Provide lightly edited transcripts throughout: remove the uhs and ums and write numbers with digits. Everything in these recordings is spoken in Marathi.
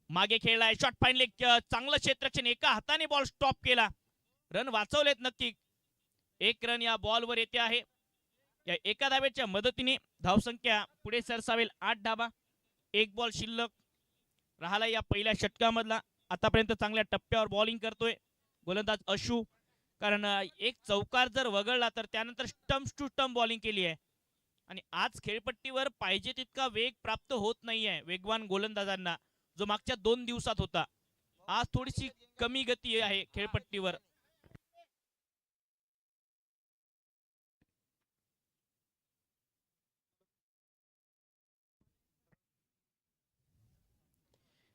मागे खेळलाय, शॉट फाईनल, चांगलं क्षेत्ररक्षण, एका हाताने बॉल स्टॉप केला, रन वाचवलेत नक्की. 1 रन या बॉलवर येते आहे. या एका धावेच्या मदतीने धावसंख्या पुढे सरसावेल 8 धावा. 1 बॉल शिल्लक राहिला या पहिल्या षटकामधला. आतापर्यंत चांगल्या टप्प्यावर बॉलिंग करतोय गोलंदाज अशू, कारण एक चौकार जर वगळला तर त्यानंतर स्टम्प्स टू स्टम्प बॉलिंग केली आहे. आणि आज खेळपट्टीवर पाहिजे तितका वेग प्राप्त होत नाहीये वेगवान गोलंदाजांना, जो मागच्या 2 दिवसात होता. आज थोडीशी कमी गती आहे खेळपट्टीवर.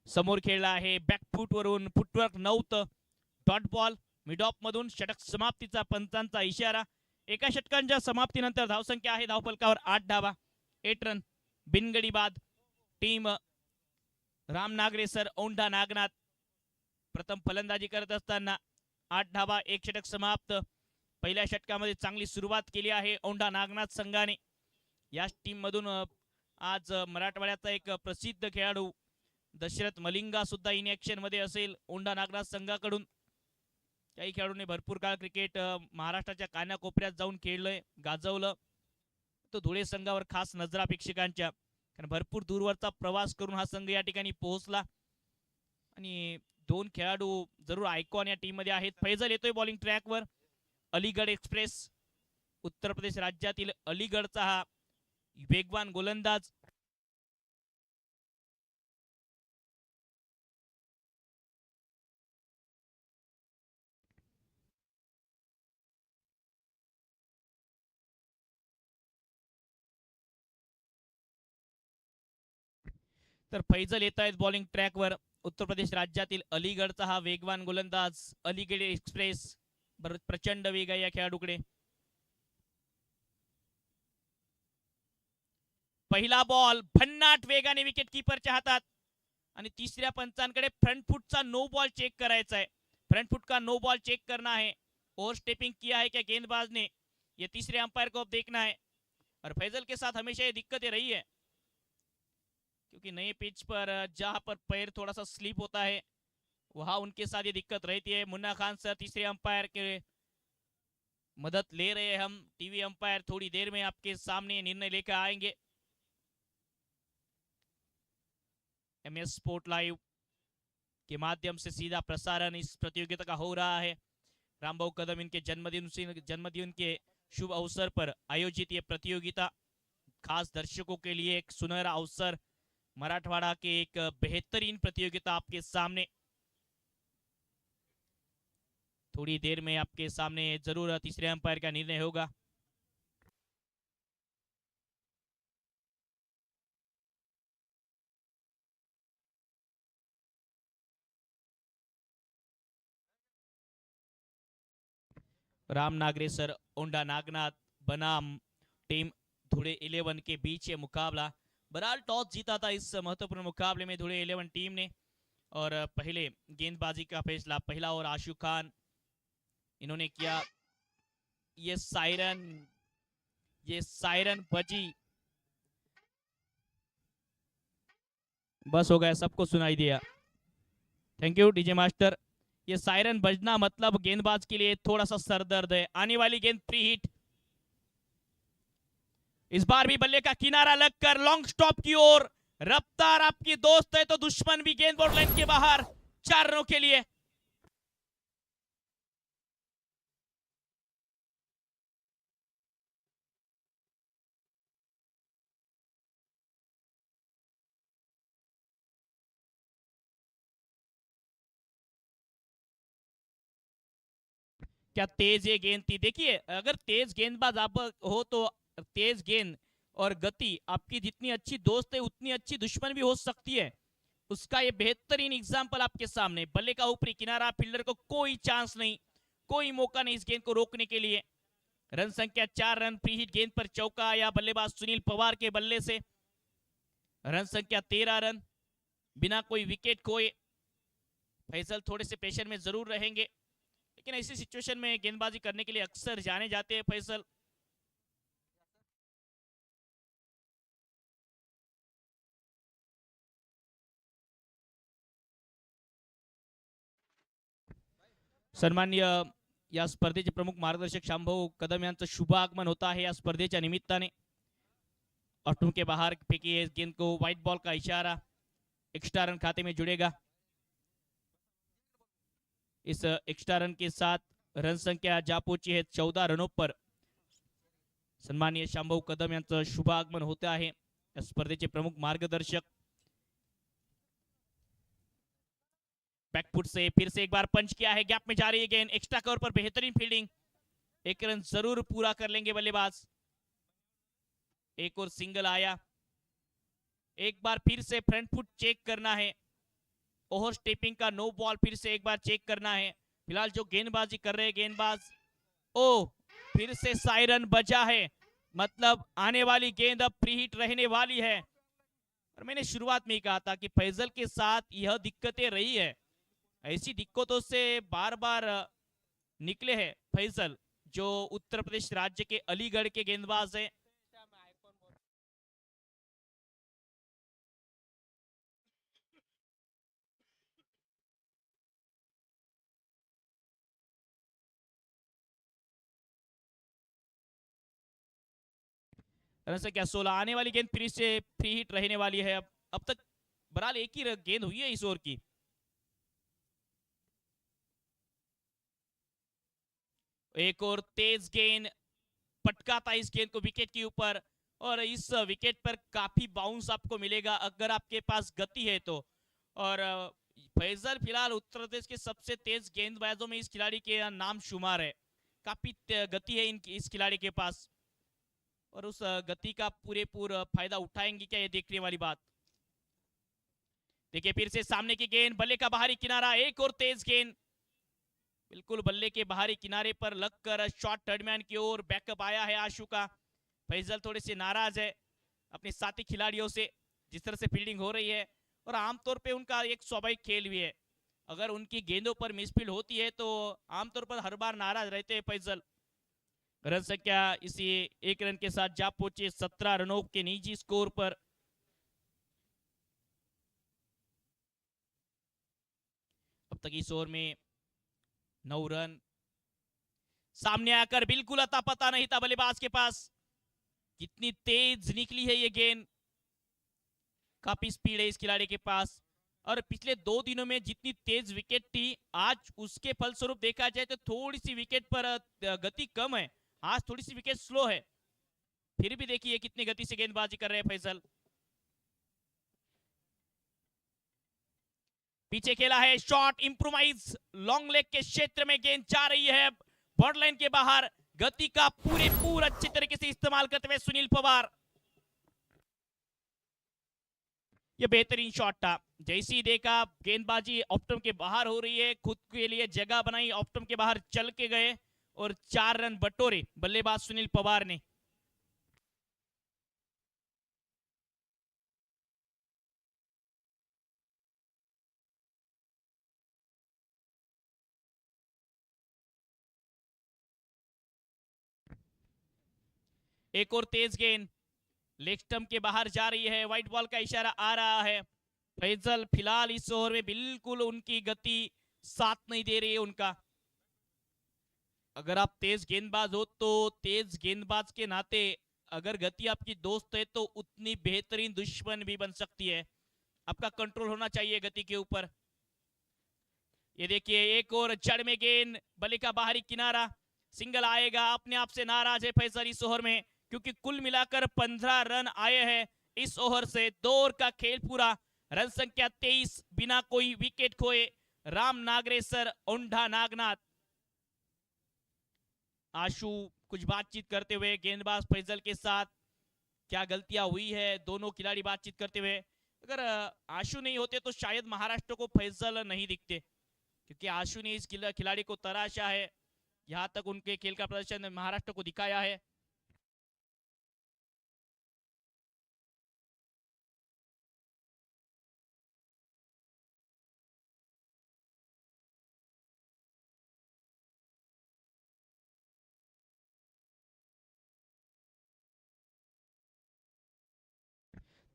समोर खेळला आहे बॅकफूट वरून, फुटवर्क नव्हतं, डॉट बॉल मिड ऑफ मधून. षटक समाप्तीचा पंचांचा इशारा. एका षटकांच्या समाप्तीनंतर धावसंख्या आहे धावफलकावर 8 धावा, 8 रन, बिनगडी बाद. टीम राम नागरे सर औंढा नागनाथ प्रथम फलंदाजी करत असताना 8 धावा, 1 षटक समाप्त. पहिल्या षटकामध्ये चांगली सुरुवात केली आहे औंढा नागनाथ संघाने. या टीम मधून आज मराठवाड्याचा एक प्रसिद्ध खेळाडू दशरथ मलिंगा सुद्धा इन ऍक्शन मध्ये असेल औंढा नागनाथ संघाकडून. काही खेळाडूंनी भरपूर काळ क्रिकेट महाराष्ट्राच्या कानाकोपऱ्यात जाऊन खेळलंय, गाजवलं. तो धुळे संघावर खास नजरा प्रेक्षकांच्या, कारण भरपूर दूरवरचा प्रवास करून हा संघ या ठिकाणी पोहोचला. आणि 2 खेळाडू जरूर आयकॉन या टीम मध्ये आहेत. फैजल येतोय बॉलिंग ट्रॅकवर. अलीगड एक्सप्रेस, उत्तर प्रदेश राज्यातील अलीगडचा हा वेगवान गोलंदाज. तर फैजल येत आहेत बॉलिंग ट्रॅकवर. उत्तर प्रदेश राज्यातील अलीगडचा हा वेगवान गोलंदाज. अलीगड एक्सप्रेस, प्रचंड वेग आहे या खेळाडूकडे. पहिला बॉल भन्नाट वेगाने विकेट कीपरच्या हातात. आणि तिसऱ्या पंचांकडे फ्रंट फुटचा नो बॉल चेक करायचा है. फ्रंट फुट का नो बॉल चेक करना है. ओवर स्टेपिंग किया है क्या गेंदबाज ने, ये तीसरे अंपायर को अब देखना है. और फैजल के साथ हमेशा ये दिक्कतें रही है, क्योंकि नए पिच पर जहां पर पैर थोड़ा सा स्लिप होता है वहां उनके साथ ये दिक्कत रहती है. मुन्ना खान सर तीसरे अंपायर के मदद ले रहे हैं हम. टीवी अंपायर थोड़ी देर में आपके सामने निर्णय लेकर आएंगे. MS स्पोर्ट लाइव के माध्यम से सीधा प्रसारण इस प्रतियोगिता का हो रहा है. रामबाबू कदम इनके जन्मदिन के शुभ अवसर पर आयोजित ये प्रतियोगिता खास दर्शकों के लिए एक सुनहरा अवसर. मराठवाड़ा के एक बेहतरीन प्रतियोगिता आपके सामने. थोड़ी देर में आपके सामने जरूर तीसरे अंपायर का निर्णय होगा. राम नागरे सर औंढा नागनाथ बनाम टीम धुले 11 के बीच ये मुकाबला. बहरहाल टॉस जीता था इस महत्वपूर्ण मुकाबले में धुले 11 टीम ने. और पहले गेंदबाजी का फैसला पहला और आशु खान इन्होंने किया. ये सायरन बजी, बस हो गया, सबको सुनाई दिया. Thank you DJ master. ये सायरन बजना मतलब गेंदबाज के लिए थोड़ा सा सरदर्द है. आने वाली गेंद प्री हिट. इस बार भी बल्ले का किनारा लगकर लॉन्ग स्टॉप की ओर. रफ्तार आपकी दोस्त है तो दुश्मन भी. गेंद बोर्ड लाइन के बाहर 4 रनों के लिए. क्या तेज ये गेंद थी. देखिए अगर तेज गेंदबाज आप हो तो तेज गेंद और गति आपकी जितनी अच्छी दोस्त है उतनी अच्छी दुश्मन भी हो सकती है. उसका ये बेहतरीन एग्जाम्पल आपके सामने. बल्ले का ऊपरी किनारा, फील्डर को कोई चांस नहीं, कोई मौका नहीं इस गेंद को रोकने के लिए. रन संख्या 4 रन. प्री हिट गेंद पर चौका आया बल्लेबाज सुनील पवार के बल्ले से. रन संख्या 13 रन बिना कोई विकेट खोए. फैसल थोड़े से प्रेशर में जरूर रहेंगे, लेकिन ऐसी सिचुएशन में गेंदबाजी करने के लिए अक्सर जाने जाते हैं फैसल. सन्माननीय या स्पर्धेचे प्रमुख मार्गदर्शक शांभाऊ कदम यांचं शुभ आगमन होता है या स्पर्धेच्या निमित्ताने। ऑप्टम के बाहर फेंकी है गेंद को, व्हाइट बॉल का इशारा, एक्स्ट्रा रन खाते में जुड़ेगा। इस एक्स्ट्रा रन के साथ रन संख्या जा पहुंची है 14 रनों पर। सन्माननीय शांभाऊ कदम यांचं शुभ आगमन होते आहे या स्पर्धेचे प्रमुख मार्गदर्शक। बैकफुट से फिर से एक बार पंच किया है, गैप में जा रही है गेंद, एक्स्ट्रा कवर पर बेहतरीन फील्डिंग, एक रन जरूर पूरा कर लेंगे बल्लेबाज। एक और सिंगल आया, एक बार फिर से फ्रंट फुट चेक करना है, ओवर स्टेपिंग का नो बॉल फिर से एक बार चेक करना है। फिलहाल जो गेंदबाजी कर रहे हैं गेंदबाज, ओ फिर से सायरन बजा है, मतलब आने वाली गेंद अब फ्री हिट रहने वाली है। और मैंने शुरुआत में ही कहा था कि फैजल के साथ यह दिक्कतें रही है, ऐसी दिक्कतों से बार बार निकले हैं फैजल, जो उत्तर प्रदेश राज्य के अलीगढ़ के गेंदबाज हैं। रन संख्या 16, आने वाली गेंद फिर से फ्री हिट रहने वाली है। अब तक बहरहाल एक ही गेंद हुई है इस ओवर की। एक और तेज गेंद, पटकाता इस गेंद को विकेट के ऊपर, और इस विकेट पर काफी बाउंस आपको मिलेगा अगर आपके पास गति है तो। और फैजल फिलहाल उत्तर प्रदेश के सबसे तेज गेंदबाजों में इस खिलाड़ी के नाम शुमार है, काफी गति है इस खिलाड़ी के पास, और उस गति का पूरा फायदा उठाएंगे क्या, ये देखने वाली बात। देखिए फिर से सामने की गेंद, बल्ले का बाहरी किनारा, एक और तेज गेंद, बिल्कुल बल्ले के बाहरी किनारे पर लगकर शॉट थर्डमैन की ओर बैकअप आया है आशु का। फैजल थोड़े से नाराज है अपने साथी खिलाड़ियों से जिस तरह से फील्डिंग हो रही है, और आमतौर पे उनका एक स्वाभाविक खेल भी है, अगर उनकी गेंदों पर मिसफील्ड होती है तो आमतौर पर हर बार नाराज रहते हैं फैजल। रन संख्या इसी एक रन के साथ जा पहुंचे 17 रनों के निजी स्कोर पर। अब तक इस ओवर में 9 रन, सामने आकर बिल्कुल अता पता नहीं था बल्लेबाज के पास, कितनी तेज निकली है ये गेंद, काफी स्पीड है इस खिलाड़ी के पास। और पिछले 2 दिनों में जितनी तेज विकेट थी, आज उसके फलस्वरूप देखा जाए तो थोड़ी सी विकेट पर गति कम है, आज थोड़ी सी विकेट स्लो है, फिर भी देखिए कितनी गति से गेंदबाजी कर रहे हैं फैजल। पीछे खेला है, शॉट इंप्रोवाइज, लॉन्ग लेग के क्षेत्र में गेंद जा रही है बॉर्डर लाइन के बाहर, गति का पूरा अच्छे तरीके से इस्तेमाल करते हुए सुनील पवार। यह बेहतरीन शॉट था, जैसे ही देखा गेंदबाजी ऑप्टम के बाहर हो रही है, खुद के लिए जगह बनाई, ऑप्टम के बाहर चल के गए और 4 रन बटोरे बल्लेबाज सुनील पवार ने। एक और तेज गेंद लेग स्टंप के बाहर जा रही है, व्हाइट बॉल का इशारा आ रहा है। फैजल फिलहाल इस ओवर में बिल्कुल उनकी गति साथ नहीं दे रही है उनका। अगर आप तेज गेंदबाज हो तो तेज गेंदबाज के नाते अगर गति आपकी दोस्त है तो उतनी बेहतरीन दुश्मन भी बन सकती है, आपका कंट्रोल होना चाहिए गति के ऊपर। ये देखिए एक और जड़ में गेंद, बल्ले का बाहरी किनारा, सिंगल आएगा, अपने आप से नाराज है फैजल इस ओवर में, क्योंकि कुल मिलाकर 15 रन आए हैं इस ओवर से। 2 ओवर का खेल पूरा, रन संख्या 23, बिना कोई विकेट खोए राम नागरेसर ओंढा नागनाथ। आशु कुछ बातचीत करते हुए गेंदबाज फैजल के साथ, क्या गलतियां हुई है, दोनों खिलाड़ी बातचीत करते हुए। अगर आशु नहीं होते तो शायद महाराष्ट्र को फैजल नहीं दिखते, क्योंकि आशु ने इस खिलाड़ी को तराशा है, यहां तक उनके खेल का प्रदर्शन महाराष्ट्र को दिखाया है।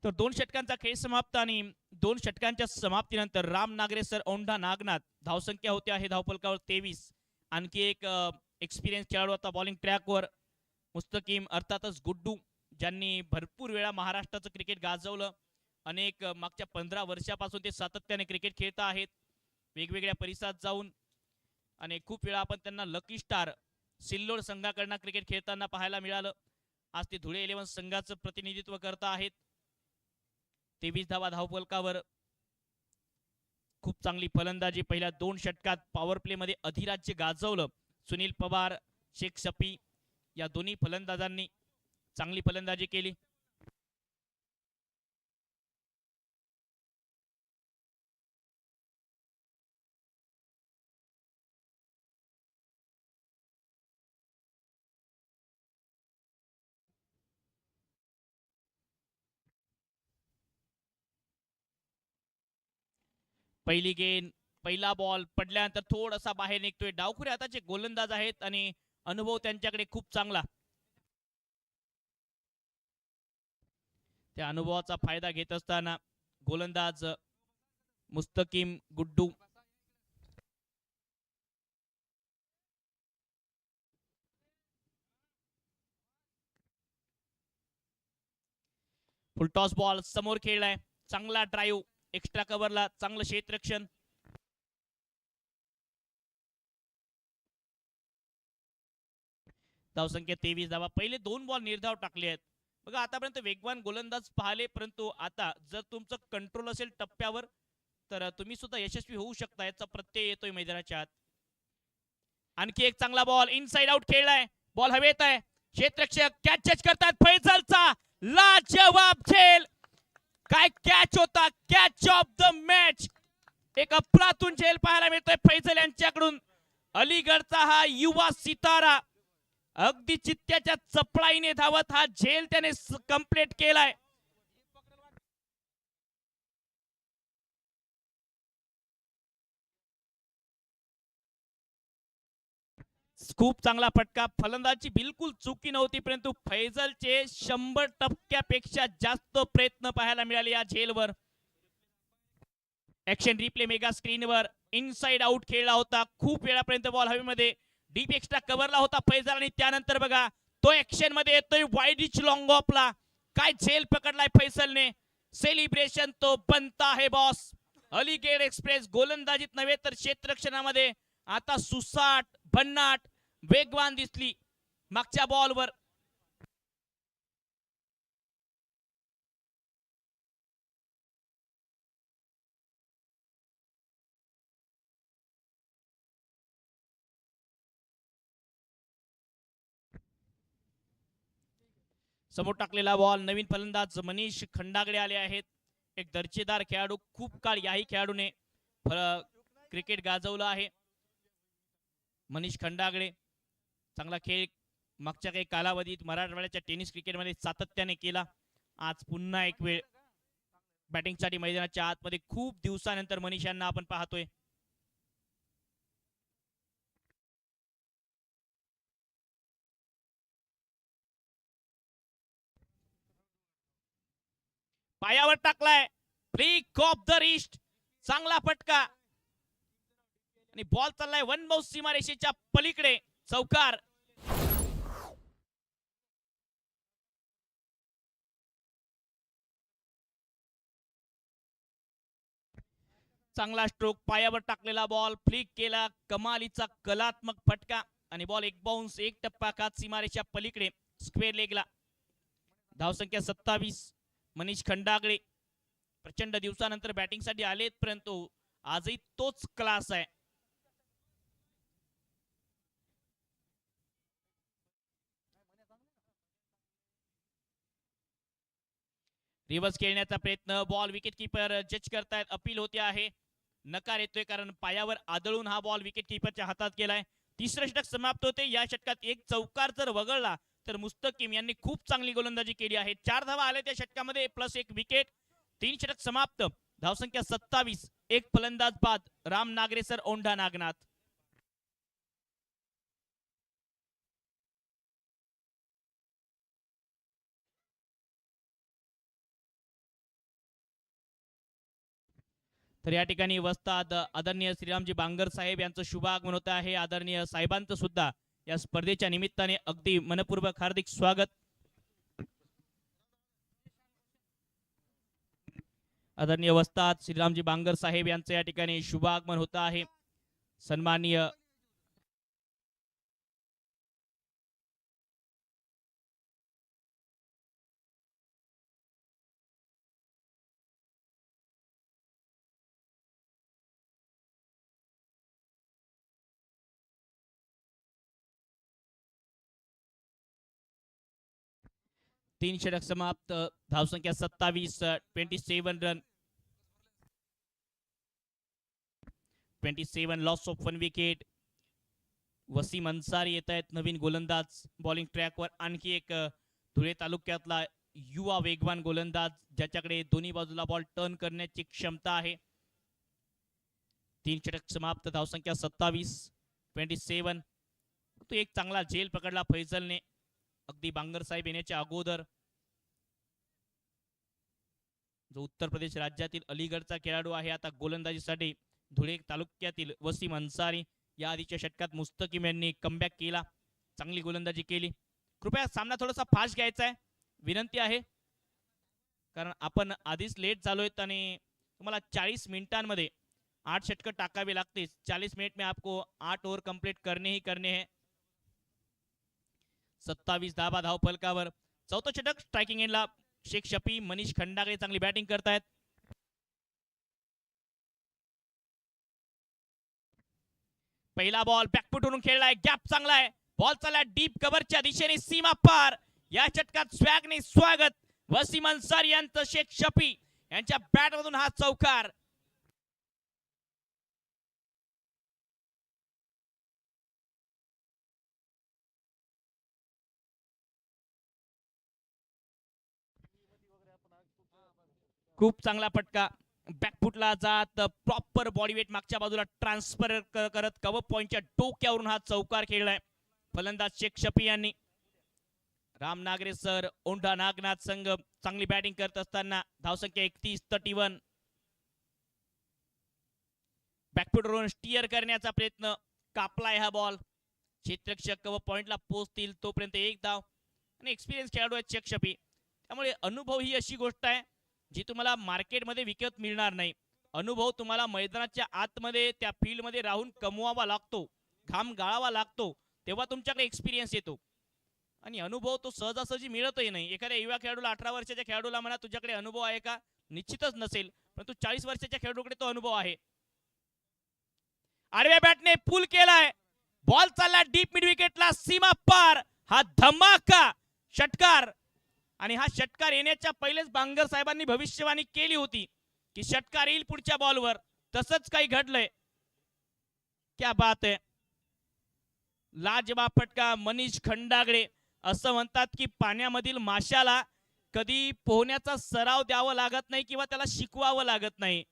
तर 2 षटकांचा खेळ समाप्त आणि 2 षटकांच्या समाप्तीनंतर राम नागरेसर औंढा नागनाथ धावसंख्या होते आहे धावफलकावर 23। आणखी एक एक्सपिरियन्स खेळाडू होता बॉलिंग ट्रॅकवर, मुस्तकीम अर्थातच गुड्डू, ज्यांनी भरपूर वेळा महाराष्ट्राचं क्रिकेट गाजवलं. अनेक मागच्या 15 वर्षापासून ते सातत्याने क्रिकेट खेळत आहेत, वेगवेगळ्या परिसरात जाऊन. आणि खूप वेळा आपण त्यांना लकी स्टार सिल्लोड संघाकडनं क्रिकेट खेळताना पाहायला मिळालं. आज ते धुळे 11 संघाचं प्रतिनिधित्व करत आहेत. 23 धावा धावफलकावर. खूप चांगली फलंदाजी पहिल्या 2 षटकात पॉवर प्ले मध्ये अधिराज्य गाजवलं. सुनील पवार, शेख शफी या दोन्ही फलंदाजांनी चांगली फलंदाजी केली. पहिली गेंद, पहिला बॉल पडल्यानंतर थोडासा बाहेर निघतोय. डावखुरे हाताचे गोलंदाज आहेत आणि अनुभव त्यांच्याकडे खूप चांगला. त्या अनुभवाचा फायदा घेत असताना गोलंदाज मुस्तकीम गुड्डू फुलटॉस बॉल समोर खेळलाय. चांगला ड्राईव्ह, एक्स्ट्रा कव्हरला चांगलं क्षेत्ररक्षण. धावसंख्या 23 धावा. पहिले 2 बॉल निर्धाव टाकले आहेत. बघा आतापर्यंत वेगवान गोलंदाज पाहिले, परंतु आता जर तुमचं कंट्रोल असेल टप्प्यावर तर तुम्ही सुद्धा यशस्वी होऊ शकता, याचा प्रत्यय येतोय मैदानाच्या आत. आणखी एक चांगला बॉल इनसाइड आउट खेळलाय. बॉल हवेत आहे. क्षेत्ररक्षक कॅच जज करतात. फैजलचा लाजवाब झेल. काय कॅच होता, कॅच ऑफ द मॅच. एक अफलातून झेल पाहायला मिळतोय फैजल यांच्याकडून. अलीगडचा हा युवा सितारा अगदी चित्त्याच्या चपळाईने धावत हा झेल त्याने कंप्लीट केलाय. खूप चांगला फटका. फलंदाजी बिलकुल चुकी नव्हती, परंतु फैजलचे 100% जास्त प्रयत्न पाहायला मिळाले या झेलवर. ऍक्शन रिप्ले मेगा स्क्रीनवर. इनसाइड आउट खेळला होता. खूप वेळापर्यंत बॉल हवेमध्ये डीप एक्स्ट्रा कव्हरला होता फैजल, आणि त्यानंतर बघा तो ऍक्शन मध्ये येतोय वाईड रिच लॉंग ऑफला. काय झेल पकडलाय फैसलने. सेलिब्रेशन तो बनता है बॉस. अलीगड एक्सप्रेस गोलंदाजीत नव्हे तर क्षेत्ररक्षणामध्ये आता सुसाट, भन्नाट, वेगवान दिसली मागच्या बॉलवर. समोर टाकलेला बॉल. नवीन फलंदाज मनीष खंडागळे आले आहेत. एक दर्जेदार खेळाडू. खूप काळ याही खेळाडूने क्रिकेट गाजवलं आहे. मनीष खंडागळे चांगला खेळ मागच्या काही कालावधीत मराठवाड्याच्या टेनिस क्रिकेटमध्ये सातत्याने केला. आज पुन्हा एक वेळ बॅटिंगसाठी मैदानाच्या आतमध्ये खूप दिवसानंतर मनीष यांना आपण पाहतोय. पायावर टाकलाय. Flick of the wrist. चांगला फटका आणि बॉल चाललाय वन बाउंस सीमारेषेच्या पलीकडे. चौकार. चांगला स्ट्रोक. पायावर टाकलेला बॉल फ्लिक केला. कमालीचा कलात्मक फटका आणि बॉल एक बाउन्स, एक टप्पा कात सीमारेषेच्या पलीकडे स्क्वेअर लेगला. धावसंख्या 27. मनीष खंडागळे प्रचंड दिवसानंतर बॅटिंग साठी आलेत, परंतु आजही तोच क्लास आहे. रिव्हर्स खेळण्याचा प्रयत्न. बॉल विकेट किपर जज करतायत. अपील होते आहे. नकार येतोय कारण पायावर आदळून हा बॉल विकेट किपरच्या हातात गेलाय. तिसरं षटक समाप्त होते. या षटकात एक चौकार जर वगळला तर मुस्तकीम यांनी खूप चांगली गोलंदाजी केली आहे. 4 धावा आल्या त्या षटकामध्ये प्लस एक विकेट. 3 षटक समाप्त. धावसंख्या 27. एक फलंदाज बाद. राम नागरेसर, औंढा नागनाथ. तर या ठिकाणी वस्ताद आदरणीय श्रीरामजी बांगर साहेब यांचं शुभ आगमन होत आहे. आदरणीय साहेबांचं सुद्धा या स्पर्धेच्या निमित्ताने अगदी मनपूर्वक हार्दिक स्वागत. आदरणीय वस्ताद श्रीरामजी बांगर साहेब यांचं या ठिकाणी शुभ आगमन होत आहे. सन्माननीय तीन षटक समाप्त. धावसंख्या 27. 27 run. 27 loss of 1 wicket. Wasim Ansari येत आहेत नवीन गोलंदाज बॉलिंग ट्रॅकवर. आणखी एक धुळे तालुक्यातला युवा वेगवान गोलंदाज ज्याच्याकडे दोन्ही बाजूला बॉल टर्न करण्याची क्षमता आहे. 3 षटक समाप्त. धावसंख्या 27. 27. तो एक चांगला झेल पकडला फैजलने अगदी बांगर साहेब येण्याच्या अगोदर. जो उत्तर प्रदेश राज्यातील अलीगडचा खेळाडू आहे आता गोलंदाजीसाठी धुळे तालुक्यातील वसीम अन्सारी. या आधीच्या षटकात मुस्तकीम यांनी कमबॅक केला, चांगली गोलंदाजी केली. कृपया सामना थोडासा फास्ट घ्यायचा आहे विनंती आहे, कारण आपण आधीच लेट झालोय आणि तुम्हाला 40 मिनिटांमध्ये 8 षटक टाकावे लागते. 40 मिनट में आपको 8 ओव्हर कंप्लीट करने ही करने हैं. 27 धाबा धाव फलकावर. चौथं षटक स्ट्रायकिंग एंडला शेख शफी, मनीष खंडागळे चांगली बॅटिंग करतायत. पहिला बॉल बॅकफुटवरून खेळलाय, गॅप चांगला आहे, बॉल चालला डीप कव्हरच्या दिशेने सीमा पार. या षटकात स्वॅगने स्वागत वसीम अन्सारी यांचं. शेख शफी यांच्या बॅटमधून हा चौकार. खूप चांगला फटका, बॅकफुटला जात प्रॉपर बॉडी वेट मागच्या बाजूला ट्रान्सफर करत कव्हर पॉइंटच्या डोक्यावरून हा चौकार खेळलाय फलंदाज शेख शफी यांनी. राम नागरे सर, औंढा नागनाथ संघ चांगली बॅटिंग करत असताना धावसंख्या 31. 31. बॅकफुटवरून स्टिअर करण्याचा प्रयत्न, कापलाय हा बॉल. क्षेत्ररक्षक कव्हर पॉइंटला पोहोचतील तोपर्यंत एक धाव. आणि एक्सपिरियन्स खेळाडू आहे शेख शफी, त्यामुळे अनुभव ही अशी गोष्ट आहे जी तुम्हाला मार्केटमध्ये विकत मिळणार नाही. अनुभव तुम्हाला मैदानाच्या आतमध्ये त्या फील्डमध्ये राहून कमवावा लागतो, घाम गाळावा लागतो, तेव्हा तुमच्याकडे एक्सपिरियन्स येतो. आणि अनुभव तो सहजासहजी मिळतही नाही. एखाद्या युवा खेळाडूला 18 वर्षाच्या खेळाडूला म्हणा तुझ्याकडे अनुभव आहे का, निश्चितच नसेल, परंतु 40 वर्षाच्या खेळाडूकडे तो अनुभव आहे. आडव्या बॅटने पुल केलाय, बॉल चालला डीप मिड विकेटला सीमा पार. हा धमाका षटकार. आणि हा षटकार येण्याच्या पहिलेच बांगर साहेबांनी भविष्यवाणी केली होती की षटकार येईल पुढच्या बॉलवर. तसंच काही घडलंय. क्या बात आहे, लाजवाब फटका. मनीष खंडागळे असं म्हणतात की पाण्यामधील माशाला कधी पोहण्याचा सराव द्यावा लागत नाही किंवा त्याला शिकवावं लागत नाही.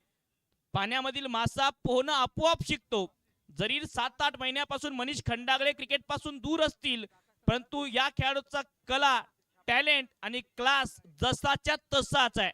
पाण्यामधील मासा पोहणं आपोआप शिकतो. जरी 7-8 महिन्यापासून मनीष खंडागळे क्रिकेट पासून दूर असतील, परंतु या खेळाडूचा कला, टॅलेंट आणि क्लास जसाच्या तसाच आहे.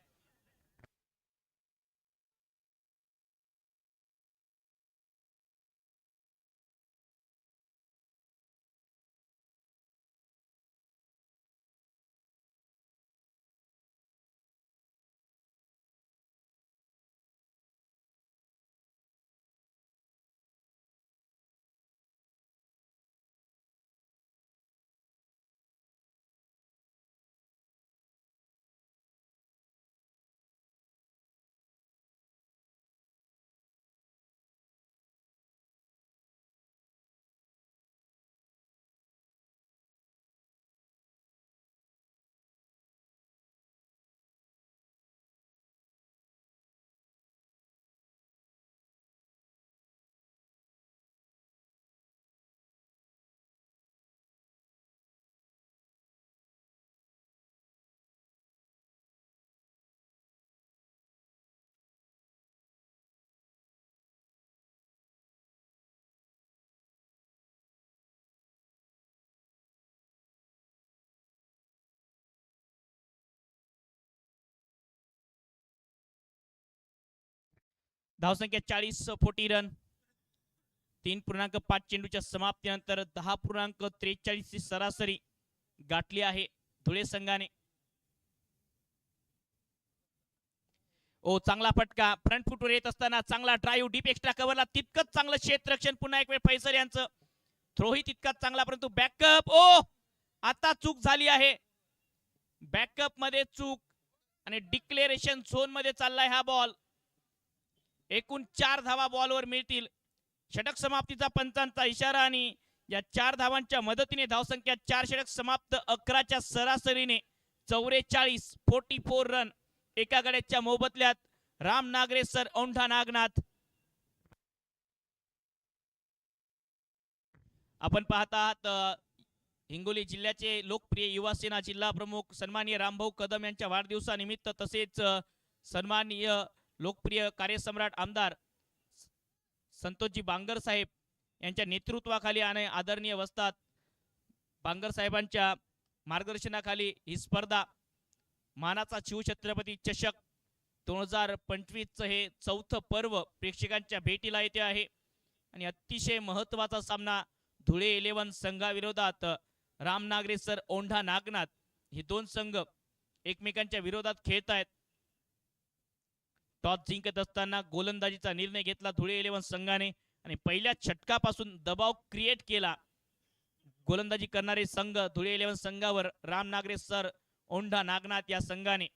धावसंख्या 40 रन. 3.5 चेंडूच्या समाप्तीनंतर 10.43 ची सरासरी गाठली आहे धुळे संघाने. ओ चांगला फटका फ्रंट फुटवर येत असताना चांगला ड्राईव्ह डीप एक्स्ट्रा कव्हरला तितकंच चांगलं क्षेत्ररक्षण. पुन्हा एक वेळ फैसल यांचं थ्रोही तितकाच चांगला, परंतु बॅकअप ओ आता चूक झाली आहे. बॅकअप मध्ये चूक आणि डिक्लेरेशन झोन मध्ये चाललाय हा बॉल. एकूण 4 धावा बॉलवर मिळतील. षटक समाप्तीचा पंचांचा इशारा आणि या 4 धावांच्या मदतीने धावसंख्या 4 षटक समाप्त 11च्या सरासरीने 44 रन एका गड्याच्या मोबदल्यात. राम नागरे सर औंढा नागनाथ. आपण पाहत आहात हिंगोली जिल्ह्याचे लोकप्रिय युवा सेना जिल्हा प्रमुख सन्माननीय रामभाऊ कदम यांच्या वाढदिवसानिमित्त तसेच सन्माननीय लोकप्रिय कार्यसम्राट आमदार संतोषजी बांगर साहेब यांच्या नेतृत्वाखाली आणि आदरणीय वस्तात बांगर साहेबांच्या मार्गदर्शनाखाली ही स्पर्धा मानाचा शिवछत्रपती चषक 2025 हे 4थं पर्व प्रेक्षकांच्या भेटीला येते आहे. आणि अतिशय महत्वाचा सामना धुळे 11 संघाविरोधात रामनागरे सर औंढा नागनाथ हे 2 संघ एकमेकांच्या विरोधात खेळत आहेत. टॉस जिंकत असताना गोलंदाजीचा निर्णय घेतला धुळे 11 संघाने आणि पहिल्या षटकापासून दबाव क्रिएट केला. गोलंदाजी करणारे संघ धुळे 11 संघावर रामनागरे सर औंढा नागनाथ या संघाने.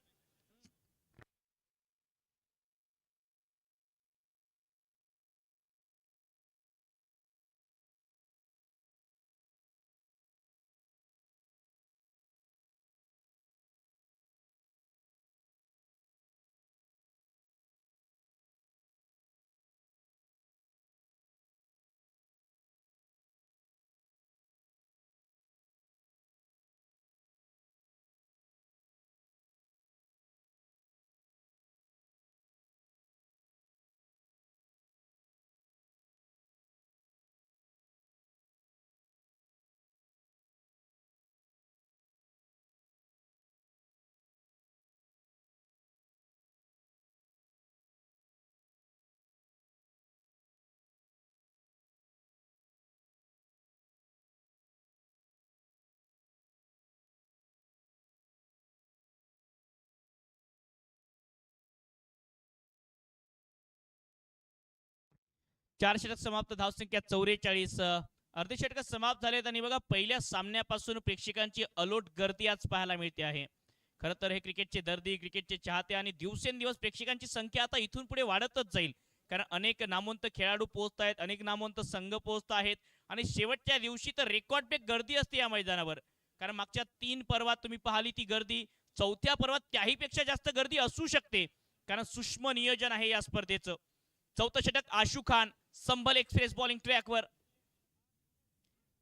चार षटक समाप्त धावसंख्या 44. अर्धे षटक समाप्त झालेत आणि बघा पहिल्या सामन्यापासून प्रेक्षकांची अलोट गर्दी आज पाहायला मिळते आहे. खरं तर हे क्रिकेटचे दर्दी क्रिकेटचे चाहते आणि दिवसेंदिवस प्रेक्षकांची संख्या आता इथून पुढे वाढतच जाईल. कारण अनेक नामवंत खेळाडू पोहोचत आहेत, अनेक नामवंत संघ पोहोचत आहेत आणि शेवटच्या दिवशी तर रेकॉर्ड ब्रेक गर्दी असते या मैदानावर. कारण मागच्या 3 पर्वात तुम्ही पाहिली ती गर्दी, 4थ्या पर्वात त्याहीपेक्षा जास्त गर्दी असू शकते कारण सूक्ष्म नियोजन आहे या स्पर्धेचं. 4थं षटक आशू खान संभल एक्सप्रेस बॉलिंग ट्रॅकवर.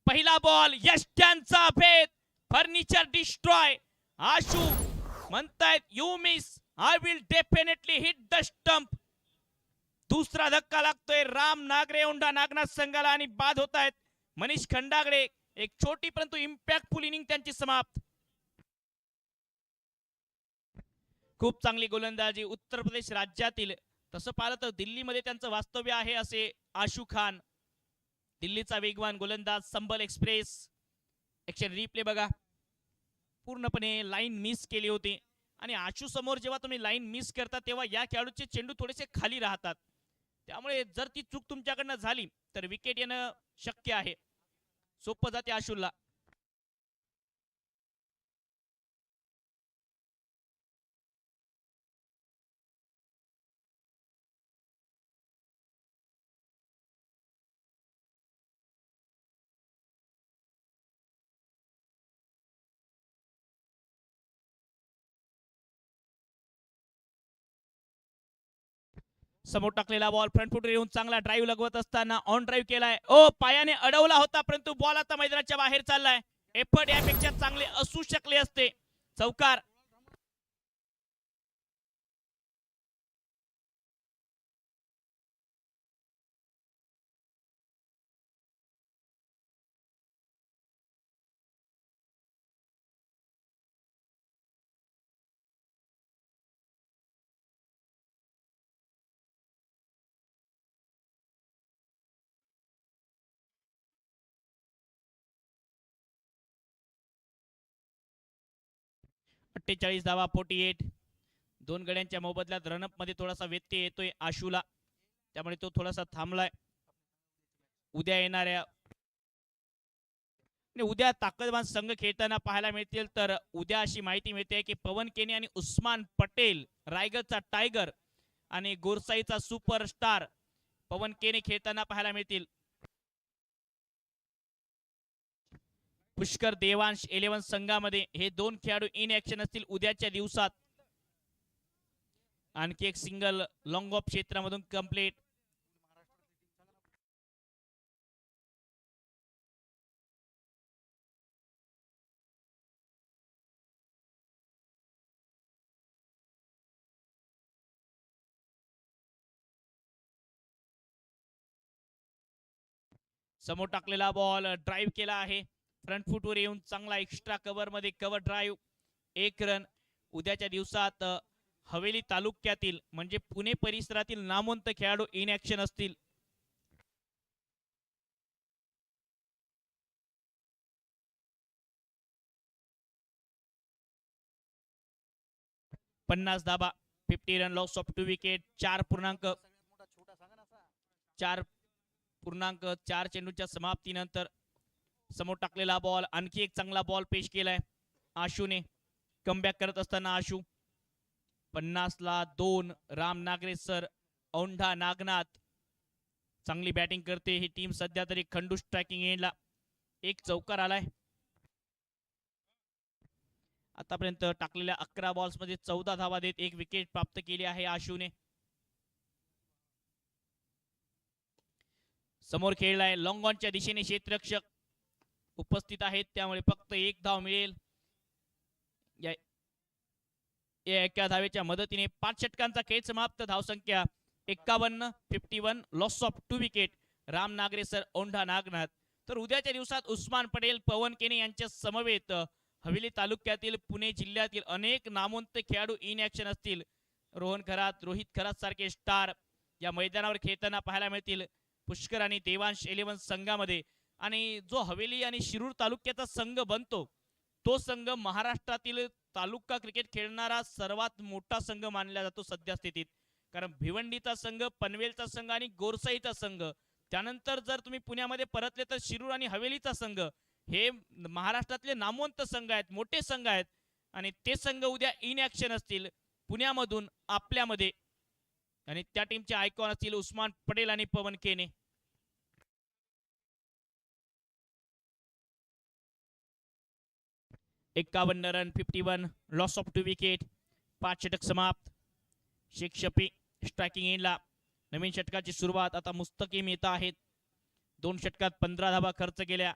पहिला बॉल यष्ट्यांचा भेद फर्निचर डिस्ट्रॉय. आशू म्हणतायत you miss I will definitely hit the stump. दुसरा धक्का लागतोय राम नागरे औंढा नागनाथ संघाला आणि बाद होत आहेत मनीष खंडागळे. एक छोटी परंतु इम्पॅक्टफुल इनिंग त्यांची समाप्त. खूप चांगली गोलंदाजी उत्तर प्रदेश राज्यातील, तसं पाहिलं तर दिल्लीमध्ये त्यांचं वास्तव्य आहे असे आशू खान. दिल्लीचा वेगवान गोलंदाज संभल एक्सप्रेस. एक्शन रिप्ले बघा, पूर्णपणे लाईन मिस केली होती आणि आशू समोर जेव्हा तुम्ही लाईन मिस करता तेव्हा या खेळाडूचे चेंडू थोडेसे खाली राहतात. त्यामुळे जर ती चूक तुमच्याकडनं झाली तर विकेट येणं शक्य आहे. सोपं जाते आशूला. समोर टाकलेला बॉल फ्रंट फुट येऊन चांगला ड्राईव्ह लगवत असताना ऑन ड्राईव्ह केलाय. ओ पायाने अडवला होता परंतु बॉल आता मैदानाच्या बाहेर चाललाय. एफर्ट यापेक्षा चांगले असू शकले असते. चौकार. 48 धावा 48. दोन गड्यांच्या मोबदल्यात रनअप मध्ये थोडासा व्यत्यय येतोय आशूला, त्यामुळे तो थोडासा थांबलाय. उद्या येणाऱ्या उद्या ताकदवान संघ खेळताना पाहायला मिळतील. तर उद्या अशी माहिती मिळते की पवन केने आणि उस्मान पटेल, रायगडचा टायगर आणि गोरसाईचा सुपरस्टार पवन केने खेळताना पाहायला मिळतील. पुष्कर देवांश 11 संघामध्ये हे दोन खेळाडू इन ऍक्शन असतील उद्याच्या दिवसात. आणखी एक सिंगल लॉंग ऑफ क्षेत्रामधून कंप्लीट. समोर टाकलेला बॉल ड्राईव्ह केला आहे, फ्रंट फुटवर येऊन चांगला एक्स्ट्रा कव्हर मध्ये कव्हर ड्राईव्ह. 1 रन. उद्याच्या दिवसात हवेली तालुक्यातील म्हणजे पुणे परिसरातील नामवंत खेळाडू इन ऍक्शन असतील. पन्नास धाबा 50 रन, लॉस ऑफ 2 विकेट. 4.4 चेंडूच्या समाप्तीनंतर समोर टाकलेला बॉल, आणखी एक चांगला बॉल पेश केलाय आशूने. कमबॅक करत असताना आशू 50 ला 2. राम नागरे सर, औंढा नागनाथ चांगली बॅटिंग करते ही टीम सध्या तरी. खंडू स्ट्रायकिंग एंडला. एक चौकार आलाय. आतापर्यंत टाकलेल्या 11 बॉल्स मध्ये 14 धावा देत 1 विकेट प्राप्त केली आहे आशूने. समोर खेळलाय लॉंग ऑनच्या दिशेने क्षेत्ररक्षक उपस्थित आहेत, त्यामुळे फक्त 1 धाव मिळेल. या एका धावेच्या मदतीने 5 षटकांचा खेळ समाप्त. धावसंख्या 51. 51, loss of 2 wicket. Ram Nagare sir, Aundha Nagnath. तर उद्याच्या दिवसात उस्मान पटेल, पवन केने यांच्या समवेत हवेली तालुक्यातील पुणे जिल्ह्यातील अनेक नामवंत खेळाडू इन ऍक्शन असतील. रोहन खरात, रोहित खरात सारखे स्टार या मैदानावर खेळताना पाहायला मिळतील. पुष्कर आणि देवांश 11 संघामध्ये. आणि जो हवेली आणि शिरूर तालुक्याचा संघ बनतो तो संघ महाराष्ट्रातील तालुका क्रिकेट खेळणारा सर्वात मोठा संघ मानला जातो सध्या स्थितीत. कारण भिवंडीचा संघ, पनवेलचा संघ आणि गोरसाईचा संघ, त्यानंतर जर तुम्ही पुण्यामध्ये परतले तर शिरूर आणि हवेलीचा संघ हे महाराष्ट्रातले नामवंत संघ आहेत, मोठे संघ आहेत. आणि ते संघ उद्या इन ऍक्शन असतील पुण्यामधून आपल्यामध्ये. आणि त्या टीमचे आयकॉन असतील उस्मान पटेल आणि पवन केने. एक्कावन्न रन, 51, लॉस ऑफ 2 विकेट. 5 षटक समाप्त. शेख शफी स्ट्रायकिंग एंडला. नवीन षटकाची सुरुवात आता मुस्तकीम येत आहेत. 2 षटकात 15 धावा खर्च केल्या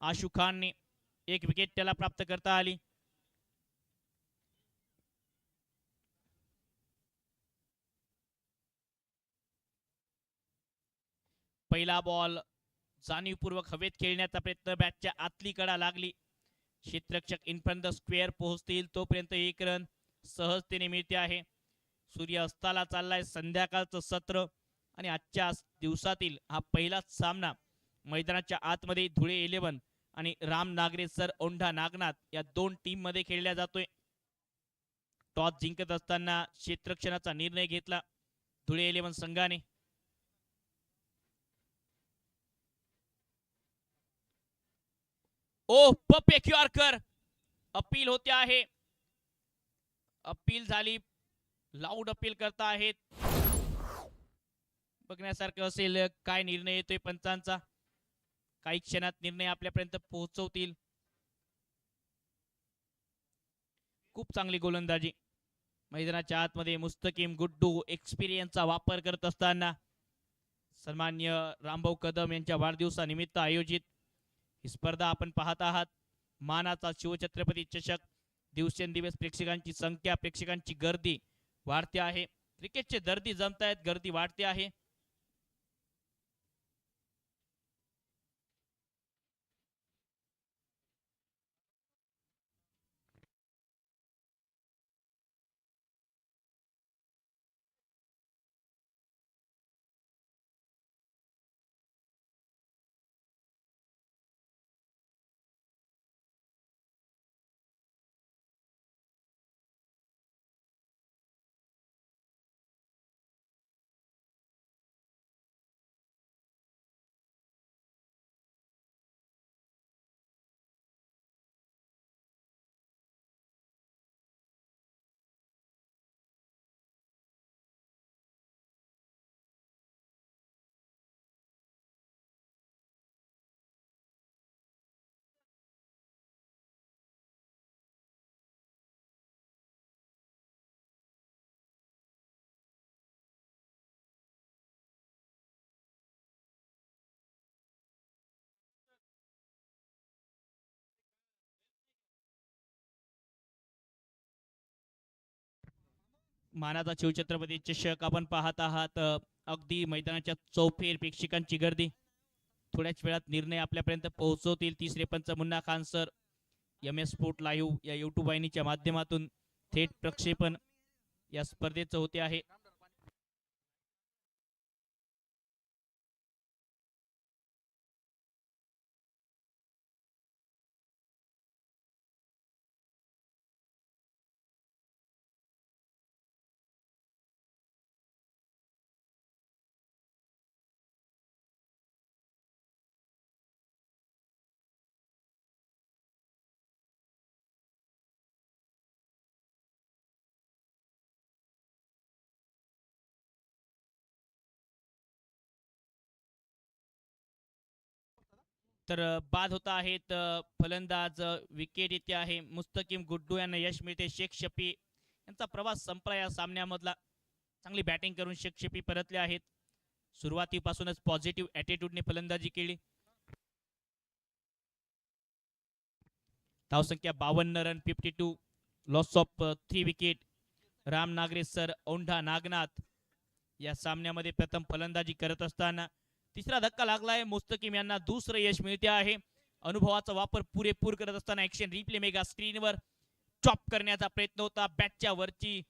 आशू खानने. 1 विकेट त्याला प्राप्त करता आली. पहिला बॉल जाणीवपूर्वक हवेत खेळण्याचा प्रयत्न, बॅटच्या आतली कडा लागली. क्षेत्ररक्षक इन फ्रंट द स्क्वेअर पोहोचतील तोपर्यंत 1 रन सहजतेने मिळते आहे. सूर्य अस्ताला चाललाय. संध्याकाळचं सत्र आणि आजच्या दिवसातील हा पहिलाच सामना मैदानाच्या आतमध्ये धुळे 11 आणि राम नागरे सर, औंढा नागनाथ या 2 टीम मध्ये खेळला जातोय. टॉस जिंकत असताना क्षेत्ररक्षणाचा निर्णय घेतला धुळे 11 संघाने. ओ पप्पे क्यूआरकर अपील होते आहे. अपील झाली, लाऊड अपील करता आहेत. बघण्यासारखं असेल काय निर्णय येतोय पंचांचा. काही क्षणात निर्णय आपल्यापर्यंत पोहोचवतील. खूप चांगली गोलंदाजी मैदानाच्या आतमध्ये. मुस्तकीम गुड्डू एक्सपिरियन्सचा वापर करत असताना सन्मान्य रामभाऊ कदम यांच्या वाढदिवसानिमित्त आयोजित ही स्पर्धा आपण पाहत आहात. मानाचा शिवछत्रपती चषक. दिवसेंदिवस प्रेक्षकांची संख्या, प्रेक्षकांची गर्दी वाढते आहे. क्रिकेटचे दर्दी जमतायत, गर्दी वाढते आहे. मानाचा शिवछत्रपती चषक आपण पाहत आहात. अगदी मैदानाच्या चौफेर प्रेक्षकांची गर्दी. थोड्याच वेळात निर्णय आपल्यापर्यंत पोहोचवतील तिसरे पंच Munna Khan sir. MS sport live या YouTube वाहिनीच्या माध्यमातून थेट प्रक्षेपण या स्पर्धेचं होते आहे. तर बाद होता आहेत फलंदाज. विकेट येते आहे मुस्तकीम गुड्डू यांना यश मिळते. शेख शफी यांचा प्रवास संपला या सामन्यामधला. चांगली बॅटिंग करून शेख शफी परतले आहेत. सुरुवातीपासूनच पॉझिटिव्ह ॲटिट्यूडने फलंदाजी केली. धावसंख्या 52 run, 52, loss of 3 wicket. Ram Nagare sir, Aundha Nagnath या सामन्यामध्ये प्रथम फलंदाजी करत असताना तिसरा धक्का लागलाय. मुस्तकीम यांना दुसरं यश मिळते आहे. अनुभवाचा वापर पुरेपूर करत असताना ॲक्शन रिप्ले मेगा स्क्रीनवर चॉप करण्याचा प्रयत्न होता. बॅटच्या वरची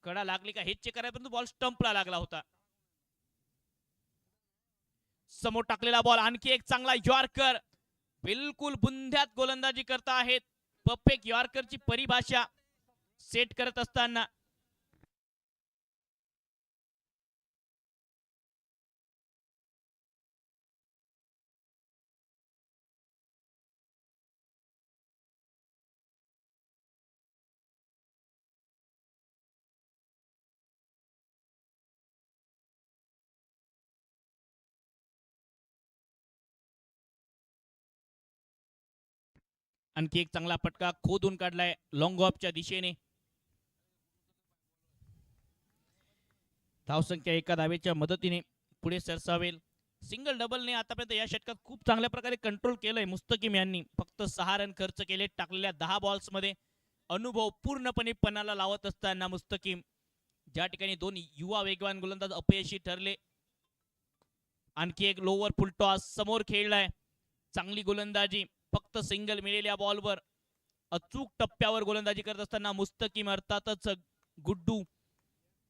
कडा लागली का हे चेक करायला, परंतु बॉल स्टंपला लागला होता. समोर टाकलेला बॉल, आणखी एक चांगला यॉर्कर. बिलकुल बुंद्यात गोलंदाजी करता आहेत. परफेक्ट यॉर्करची परिभाषा सेट करत असताना आणखी एक चांगला फटका खोदून काढलाय लॉंग ऑफच्या दिशेने. धावसंख्या एका धावेच्या मदतीने पुढे सरसावेल. सिंगल डबलने आतापर्यंत या षटकात खूप चांगल्या प्रकारे कंट्रोल केलंय मुस्तकीम यांनी. फक्त 6 रन खर्च केले टाकलेल्या 10 बॉल्स मध्ये. अनुभव पूर्णपणे पणाला लावत असताना मुस्तकीम, ज्या ठिकाणी 2 युवा वेगवान गोलंदाज अपयशी ठरले. आणखी एक लोवर फुल टॉस समोर खेळलाय. चांगली गोलंदाजी. फक्त सिंगल मिळेल्या बॉलवर अचूक टप्प्यावर गोलंदाजी करत असताना मुस्तकीम अर्थातच गुड्डू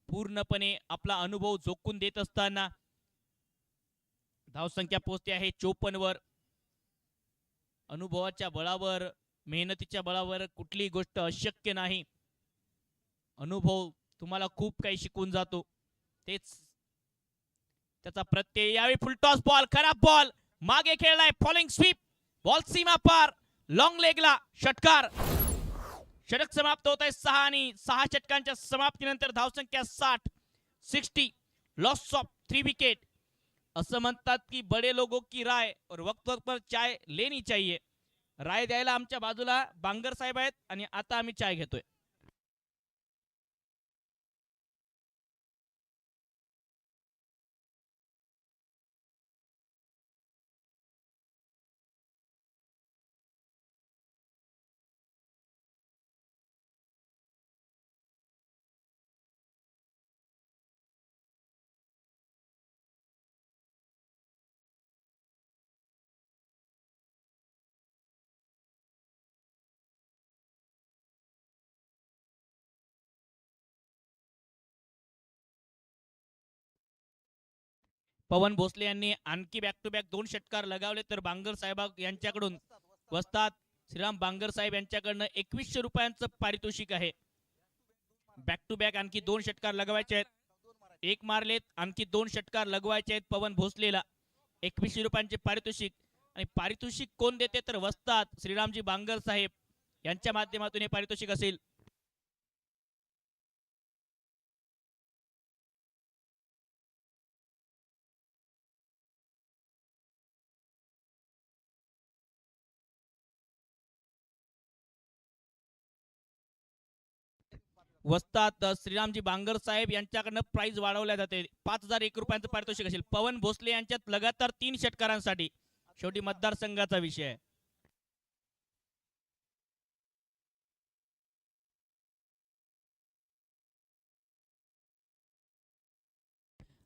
पूर्णपणे आपला अनुभव झोकून देत असताना धावसंख्या पोहोचते आहे 54 वर. अनुभवाच्या बळावर, मेहनतीच्या बळावर कुठलीही गोष्ट अशक्य नाही. अनुभव तुम्हाला खूप काही शिकवून जातो, तेच त्याचा प्रत्यय. यावेळी फुलटॉस बॉल, खराब बॉल, मागे खेळलाय, फॉलिंग स्वीप, बॉल सीमा पार, लॉंग लेगला षटकार. षटक समाप्त होत आहे 6 आणि 6 षटकांच्या समाप्तीनंतर धावसंख्या 60, लॉस ऑफ 3 विकेट. असं म्हणतात की बडे लोगों की राय और वक्त वक्त पर चाय लेनी चाहिए. राय द्यायला आमच्या बाजूला बांगर साहेब आहेत आणि आता आम्ही चाय घेतोय. पवन भोसले यांनी आणखी बॅक टू बॅक 2 षटकार लगावले, तर बांगर साहेब यांच्याकडून वस्ताद श्रीराम बांगर साहेब यांच्याकडनं 2100 रुपयांचं पारितोषिक आहे. बॅक टू बॅक आणखी 2 षटकार लगवायचे आहेत. एक मारलेत, आणखी 2 षटकार लगवायचे आहेत पवन भोसलेला. 2100 रुपयांचे पारितोषिक. आणि पारितोषिक कोण देते तर वस्ताद श्रीरामजी बांगर साहेब यांच्या माध्यमातून हे पारितोषिक असेल. वस्ताद श्रीरामजी बांगर साहेब यांच्याकडनं प्राइस वाढवल्या जाते. 5001 रुपयांचं पारितोषिक असेल. पवन भोसले यांच्यात लगातार 3 षटकारांसाठी. शेवटी मतदारसंघाचा विषय आहे.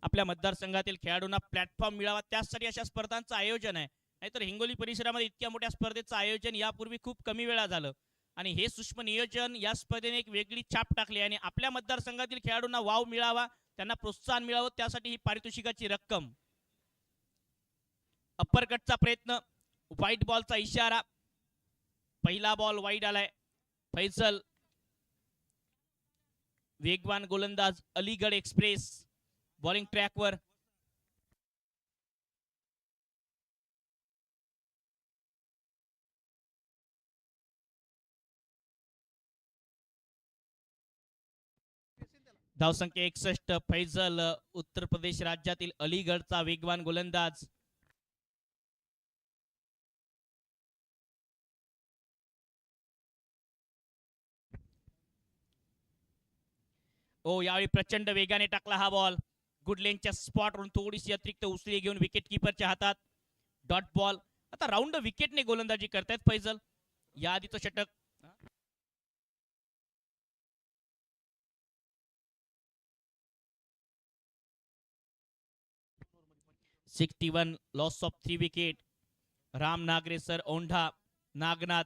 आपल्या मतदारसंघातील खेळाडूंना प्लॅटफॉर्म मिळावा, त्यासाठी अशा स्पर्धांचं आयोजन आहे. नाहीतर हिंगोली परिसरामध्ये इतक्या मोठ्या स्पर्धेचं आयोजन यापूर्वी खूप कमी वेळा झालं आणि हे सूक्ष्म नियोजन या स्पर्धेने एक वेगळी छाप टाकली आणि आपल्या मतदारसंघातील खेळाडूंना वाव मिळावा, त्यांना प्रोत्साहन मिळावं, त्यासाठी ही पारितोषिकाची रक्कम. अप्पर कटचा प्रयत्न, व्हाईट बॉलचा इशारा, पहिला बॉल वाईड आलाय. फैसल वेगवान गोलंदाज अलीगड एक्सप्रेस बॉलिंग ट्रॅकवर. धावसंख्या 61. फैजल उत्तर प्रदेश राज्यातील अलीगडचा वेगवान गोलंदाज. यावेळी प्रचंड वेगाने टाकला हा बॉल. गुडलेनच्या स्पॉटवरून थोडीशी अतिरिक्त उसळी घेऊन विकेट किपरच्या हातात. Dot ball. आता राऊंड विकेटने गोलंदाजी करतायत फैजल. या आधीचं षटक. 61 loss of 3 wicket. Ram Nagare sir Aundha Nagnath.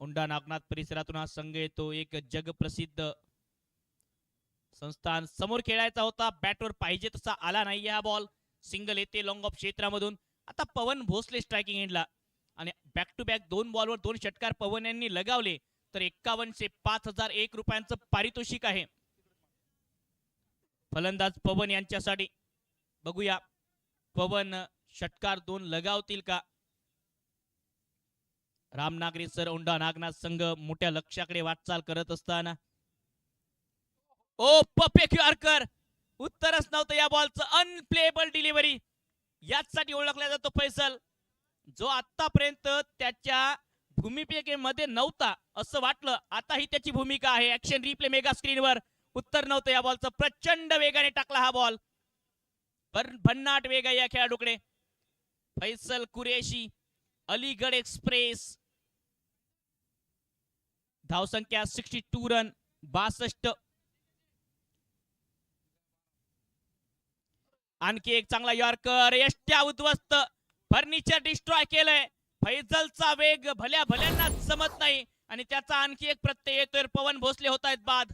Aundha Nagnath परिसरातून हा संघ येतो. एक जगप्रसिद्ध संस्थान. समोर खेळायचा होता, बॅटवर पाहिजे तसा आला नाही हा बॉल. सिंगल येते लॉंग ऑफ क्षेत्रामधून. आता पवन भोसले स्ट्रायकिंग एंडला आणि बॅक टू बॅक 2 बॉलवर 2 षटकार पवन यांनी लगावले तर 51 5,001 रुपयांचं पारितोषिक आहे. फलंदाज पवन यांच्यासाठी. बघूया पवन षटकार 2 लगावतील का. रामनागरी सर औंढा नागनाथ संघ मोठ्या लक्ष्याकडे वाटचाल करत असताना पप्पे क्युआरकर उत्तरच नव्हतं या बॉलचं. अनप्लेएबल डिलिव्हरी याचसाठी ओळखला जातो फैसल, जो आतापर्यंत त्याच्या भूमिकेमध्ये नव्हता असं वाटलं. आता ही त्याची भूमिका आहे. ऍक्शन रिप्ले मेगा स्क्रीनवर. उत्तर नव्हतं या बॉलचं. प्रचंड वेगाने टाकला हा बॉल. भन्नाट वेग आहे या खेळाडूकडे. फैसल कुरेशी अलीगड एक्सप्रेस. धावसंख्या 62 रन 62. आणखी एक चांगला यॉर्कर. यष्ट्या उद्ध्वस्त. फर्निचर डिस्ट्रॉय केलंय. फैजलचा वेग भल्या भल्यांना जमत नाही आणि त्याचा आणखी एक प्रत्यय येतोय. पवन भोसले होत आहेत बाद.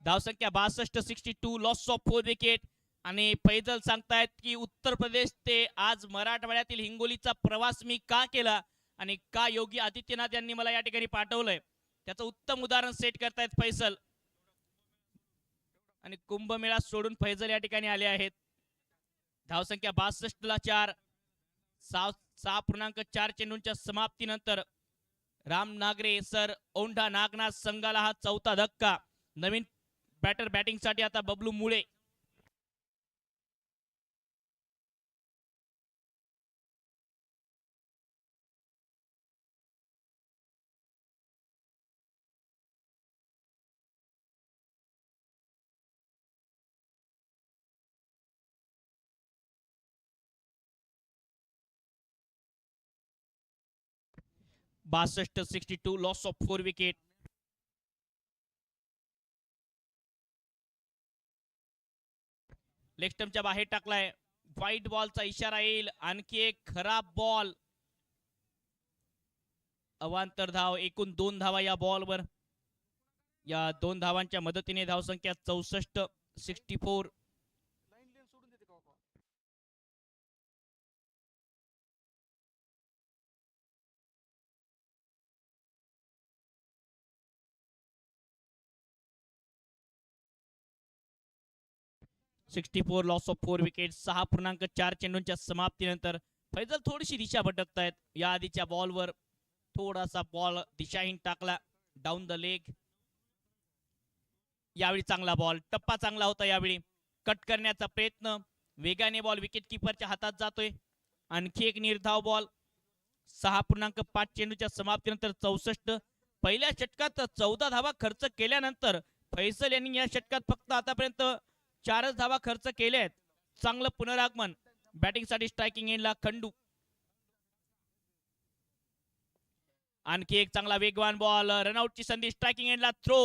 धावसंख्या 62. 62 लॉस ऑफ 4 विकेट. आणि फैजल सांगतायत की उत्तर प्रदेश ते आज मराठवाड्यातील हिंगोलीचा प्रवास मी का केला आणि का योगी आदित्यनाथ यांनी मला या ठिकाणी पाठवलंय, त्याचं उत्तम उदाहरण सेट करतायत फैसल. आणि कुंभमेळा सोडून फैजल या ठिकाणी आले आहेत. धावसंख्या 62 ला 4. 6.4 चेंडूंच्या समाप्तीनंतर राम नागरे सर औंढा नागनाथ संघाला हा 4था धक्का. नवीन बॅटर बॅटिंग साठी आता बबलू मुळे. बासष्ट 62 लॉस ऑफ 4 विकेट. लेग स्टंपच्या बाहेर टाकलाय. व्हाईट बॉलचा इशारा येईल. आणखी एक खराब बॉल. अवांतर धाव. एकूण 2 धावा या बॉलवर. या 2 धावांच्या मदतीने धावसंख्या 64 64. Loss of 4 wicket. 6.4 चेंडूंच्या समाप्तीनंतर फैजल थोडीशी दिशा भटकतायत. या आधीच्या बॉलवर थोडासा बॉल दिशाहीन टाकला डाऊन द लेग. यावेळी चांगला बॉल. टप्पा चांगला होता यावेळी. कट करण्याचा प्रयत्न. वेगाने बॉल विकेट किपरच्या हातात जातोय. आणखी एक निर्धाव बॉल. 6.5 चेंडूच्या समाप्तीनंतर 64. पहिल्या षटकात 14 धावा खर्च केल्यानंतर फैसल यांनी या षटकात फक्त आतापर्यंत 4च धावा खर्च केल्या आहेत. चांगलं पुनरागमन. बॅटिंग साठी स्ट्रायकिंग एंडला खंडू. आणखी एक चांगला वेगवान बॉल, रनआउटची संधी, स्ट्रायकिंग एंडला थ्रो,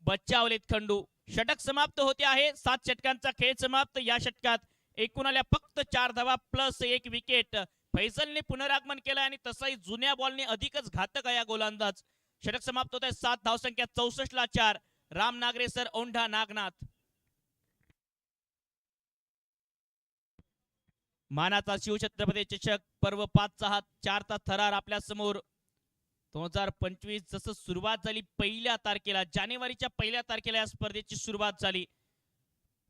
बचावलेत खंडू. षटक समाप्त होते आहे. 7 षटकांचा खेळ समाप्त. या षटकात एकूण आल्या फक्त 4 धावा प्लस 1 विकेट. फैजलने पुनरागमन केलं आणि तसाही जुन्या बॉलने अधिकच घातक आहे गोलंदाज. षटक समाप्त होत आहे. 7 धावसंख्या 64 ला 4. राम नागरेसर औंढा नागनाथ. मानाचा शिवछत्रपती चषक पर्व 5चा हा 4चा थरार आपल्या समोर. 2025 जसं सुरुवात झाली पहिल्या तारखेला, जानेवारीच्या पहिल्या तारखेला या स्पर्धेची सुरुवात झाली.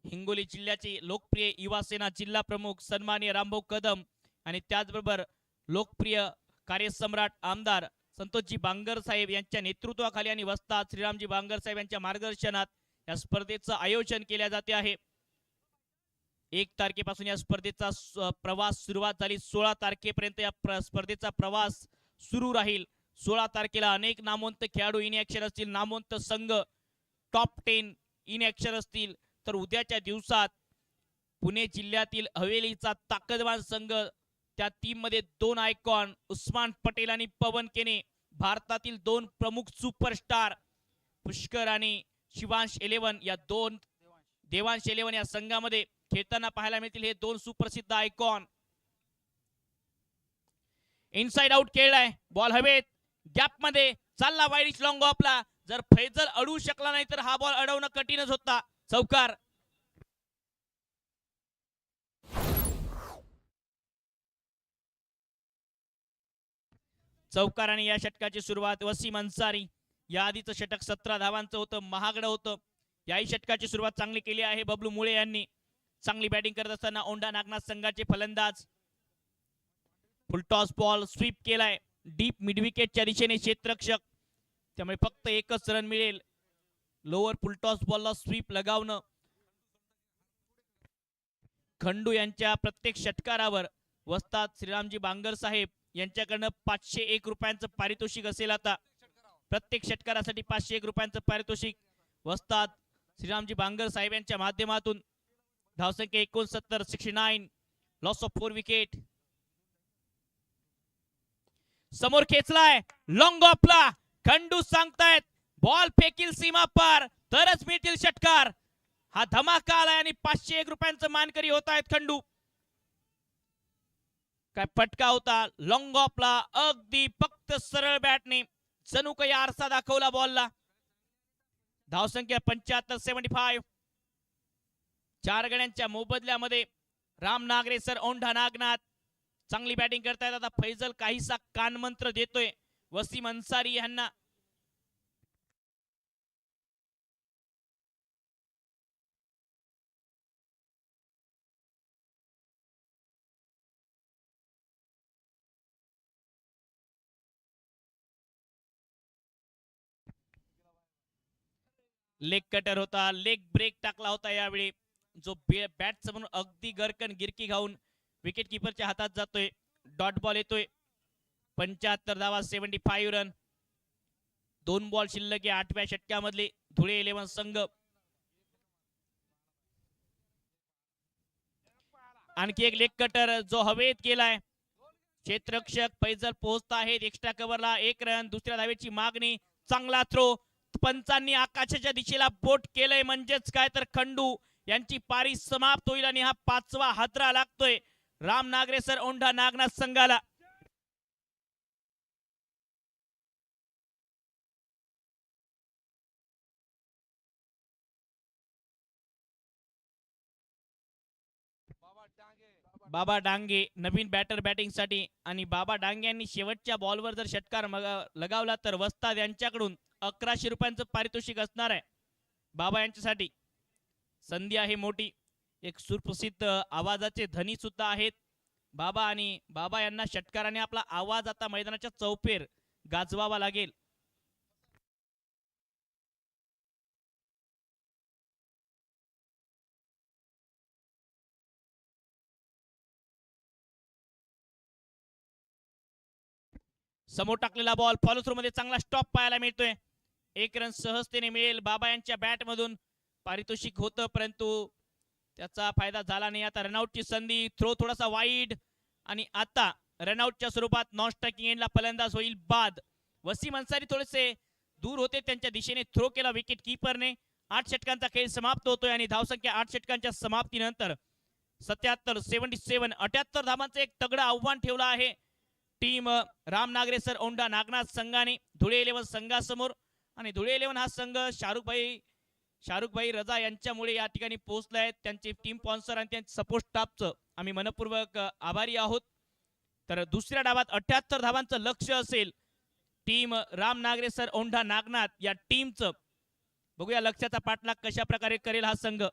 हिंगोली जिल्ह्याचे लोकप्रिय युवा सेना जिल्हा प्रमुख सन्माननीय रामभाऊ कदम आणि त्याचबरोबर लोकप्रिय कार्यसम्राट आमदार संतोषजी बांगर साहेब यांच्या नेतृत्वाखाली आणि वस्ताद श्रीरामजी बांगर साहेब यांच्या मार्गदर्शनात या स्पर्धेचं आयोजन केले जाते आहे. 1 तारखेपासून या स्पर्धेचा प्रवास सुरुवात झाली. 16 तारखेपर्यंत या स्पर्धेचा प्रवास सुरू राहील. 16 तारखेला अनेक नामवंत खेळाडू इन ऍक्शन असतील, नामवंत संघ टॉप 10 इन ऍक्शन असतील. तर उद्याच्या दिवसात पुणे जिल्ह्यातील हवेलीचा ताकदवान संघ, त्या टीम मध्ये 2 आयकॉन उस्मान पटेल आणि पवन केने, भारतातील 2 प्रमुख सुपरस्टार पुष्कर आणि शिवांश 11 या 2 देवांश 11 या संघामध्ये खेळताना पाहायला मिळतील हे 2 सुप्रसिद्ध आयकॉन. इनसाइड आउट खेळलाय, बॉल हवेत, गॅप मध्ये चालला वाईड लॉंग ऑफला. जर फैजल अडवू शकला नाही तर हा बॉल अडवणं कठीणच होता. चौकार. चौकार आणि या षटकाची सुरुवात वसीम अन्सारी. या आधीचं षटक 17 धावांचं होतं, महागडं होतं. याही षटकाची सुरुवात चांगली केली आहे बबलू मुळे यांनी. चांगली बॅटिंग करत असताना औंढा नागनाथ संघाचे फलंदाज. फुलटॉस बॉल स्वीप केलाय डीप मिडविकेटच्या दिशेने क्षेत्ररक्षक, त्यामुळे फक्त एकच रन मिळेल. लोअर फुलटॉस बॉलला स्वीप लगावणं. खंडू यांच्या प्रत्येक षटकारावर वस्ताद श्रीरामजी बांगर साहेब यांच्याकडनं 501 रुपयांचं पारितोषिक असेल. आता प्रत्येक षटकारासाठी 501 रुपयांचं पारितोषिक वस्ताद श्रीरामजी बांगर साहेब यांच्या माध्यमातून. धावसंख्या 69, 69, लॉस ऑफ 4 विकेट. समोर खेचलाय लॉंग ऑफला, खंडू सांगतायत बॉल फेकील सीमा पार तरच मिळतील षटकार. हा धमाका आलाय आणि 501 रुपयांचं मानकरी होत आहेत खंडू. काय फटका होता लॉंग ऑफला, अगदी फक्त सरळ बॅटने जणू काही आरसा दाखवला बॉलला. धावसंख्या 75, 75. 4 गड्यांच्या मोबदल्यामध्ये राम नागरेसर औंढा नागनाथ चांगली बॅटिंग करतायत. आता फैजल काहीसा कानमंत्र देतोय वसीम अन्सारी यांना. लेग कटर होता, लेग ब्रेक टाकला होता यावेळी, जो बॅट समोर अगदी गरकन गिरकी घाऊन विकेट किपरच्या हातात जातोय. डॉट बॉल येतोय. 75 धावा, 75 रन. 2 बॉल शिल्लक आहे 8व्या षटकामधले धुळे 11 संघ. आणखी एक लेग कटर जो हवेत गेलाय. क्षेत्ररक्षक फैजल पोहोचत आहेत एक्स्ट्रा कव्हरला. 1 रन. दुसऱ्या धावेची मागणी, चांगला थ्रो. पंचांनी आकाशाच्या दिशेला बोट केलंय, म्हणजेच काय तर खंडू यांची पारी समाप्त होईल आणि हा 5वा हादरा लागतोय राम नागरेसर औंढा नागनाथ संघाला. बाबा डांगे नवीन बॅटर बॅटिंग साठी, आणि बाबा डांगे यांनी शेवटच्या बॉलवर जर षटकार लगावला तर वस्ताद यांच्याकडून 1100 रुपयांचं पारितोषिक असणार आहे बाबा यांच्यासाठी. संधी आहे मोठी. एक सुप्रसिद्ध आवाजाचे धनी सुद्धा आहेत बाबा, आणि बाबा यांना षटकाराने आपला आवाज आता मैदानाच्या चौफेर गाजवावा लागेल. समोर टाकलेला बॉल फॉलो थ्रू मध्ये चांगला स्टॉप पाहायला मिळतोय. 1 रन सहजतेने मिळेल. बाबा यांच्या बॅट मधून पारितोषिक होतं, परंतु त्याचा फायदा झाला नाही. आता रनआउटची संधी, थ्रो थोडासा वाईड, आणि आता रनआउटच्या स्वरूपात नॉन स्ट्रायकिंग एंडला फलंदाज होईल बाद. वसीम अन्सारी थोडेसे दूर होते, त्यांच्या दिशेने थ्रो केला विकेट कीपरने. 8 षटकांचा खेळ समाप्त होतोय आणि धावसंख्या 8 षटकांच्या समाप्तीनंतर 78 धावांचं एक तगडं आव्हान ठेवलं आहे टीम रामनागरेसर औंढा नागनाथ संघाने धुळे 11 संघासमोर. आणि धुळे 11 हा संघ शाहरुखभाई रजा यांच्यामुळे या ठिकाणी पोहोचला आहे. त्यांचे टीम स्पॉन्सर आणि त्यांचे सपोर्ट स्टाफचं आम्ही मनपूर्वक आभारी आहोत. तर दुसऱ्या डावात 78 धावांचं लक्ष्य असेल टीम रामनागरेसर औंढा नागनाथ या टीमचं. बघूया लक्ष्याचा पाठलाग कशा प्रकारे करेल हा संघ.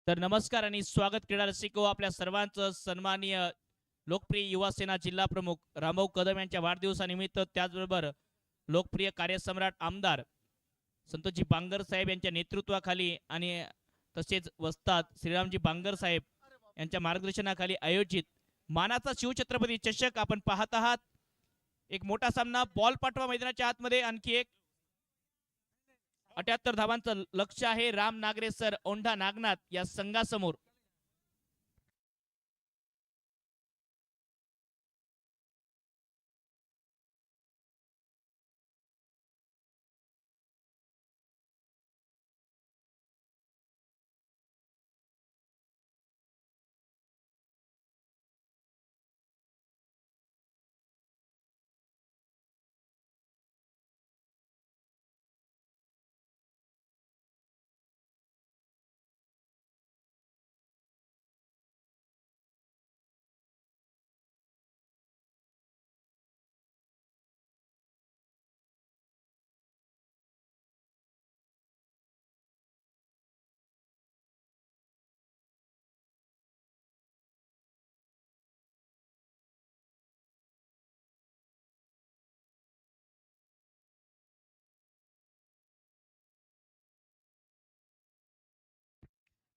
तर नमस्कार आणि स्वागत क्रीडा रसिको आपल्या सर्वांचं सन्माननीय लोकप्रिय युवा सेना जिल्हा प्रमुख रामभाऊ कदम यांच्या वाढदिवसानिमित्त त्याचबरोबर लोकप्रिय कार्यसम्राट आमदार संतोषजी बांगर साहेब यांच्या नेतृत्वाखाली आणि तसेच वस्ताद श्रीरामजी बांगर साहेब यांच्या मार्गदर्शनाखाली आयोजित मानाचा शिवछत्रपती चषक आपण पाहत आहात। एक मोठा सामना बॉल पाठवा मैदानाच्या आतमध्ये आणखी एक 78 धावांचं लक्ष्य आहे राम नागरे सर औंढा नागनाथ या संघासमोर।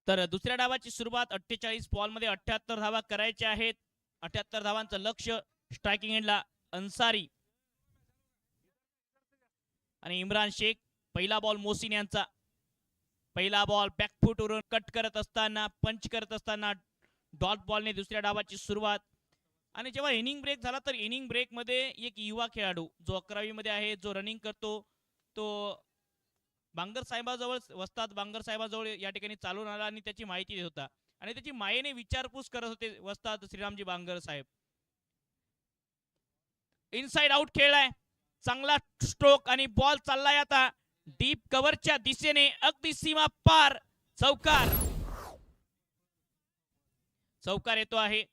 तर दुसऱ्या डावाची सुरुवात 48 बॉल मध्ये 78 धावा करायच्या आहेत। 78 धावांचं लक्ष्य। स्ट्रायकिंग एंडला अन्सारी आणि इम्रान शेख। पहिला बॉल मोहसिन यांचा। पहिला बॉल बॅकफूट वरून कट करत असताना पंच करत असताना डॉट बॉलने दुसऱ्या डावाची सुरुवात। आणि जेव्हा इनिंग ब्रेक झाला तर इनिंग ब्रेक मध्ये एक युवा खेळाडू जो 11वी मध्ये आहे जो रनिंग करतो तो बांगर साहेबाजवळ वस्ताद बांगर साहेबाजवळ या ठिकाणी चालून आला आणि त्याची माहिती देत होता आणि त्याची मायेने विचारपूस करत होते वस्ताद श्रीरामजी बांगर साहेब। इनसाइड आउट खेळलाय चांगला स्ट्रोक आणि बॉल चाललाय आता डीप कव्हरच्या दिशेने अगदी सीमा पार चौकार। चौकार येतो आहे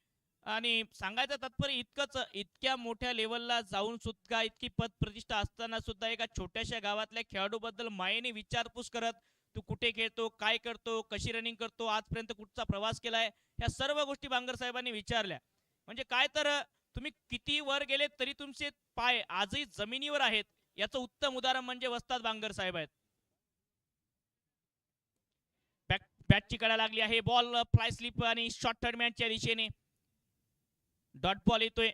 आणि सांगायचं तात्पर्य इतकंच इतक्या मोठ्या लेवलला जाऊन सुद्धा इतकी पद प्रतिष्ठा असताना सुद्धा एका छोट्याशा गावातल्या खेळाडूबद्दल मायेने विचारपूस करत तू कुठे खेळतो काय करतो कशी रनिंग करतो आजपर्यंत कुठचा प्रवास केलाय ह्या सर्व गोष्टी बांगर साहेबांनी विचारल्या। म्हणजे काय तर तुम्ही किती वर गेले तरी तुमचे पाय आजही जमिनीवर आहेत याचं उत्तम उदाहरण म्हणजे वस्ताद बांगर साहेब आहेत। बॅटची कडा लागली आहे बॉल फ्लाय स्लिप आणि शॉर्ट थर्डमॅनच्या दिशेने डॉट बॉल येतोय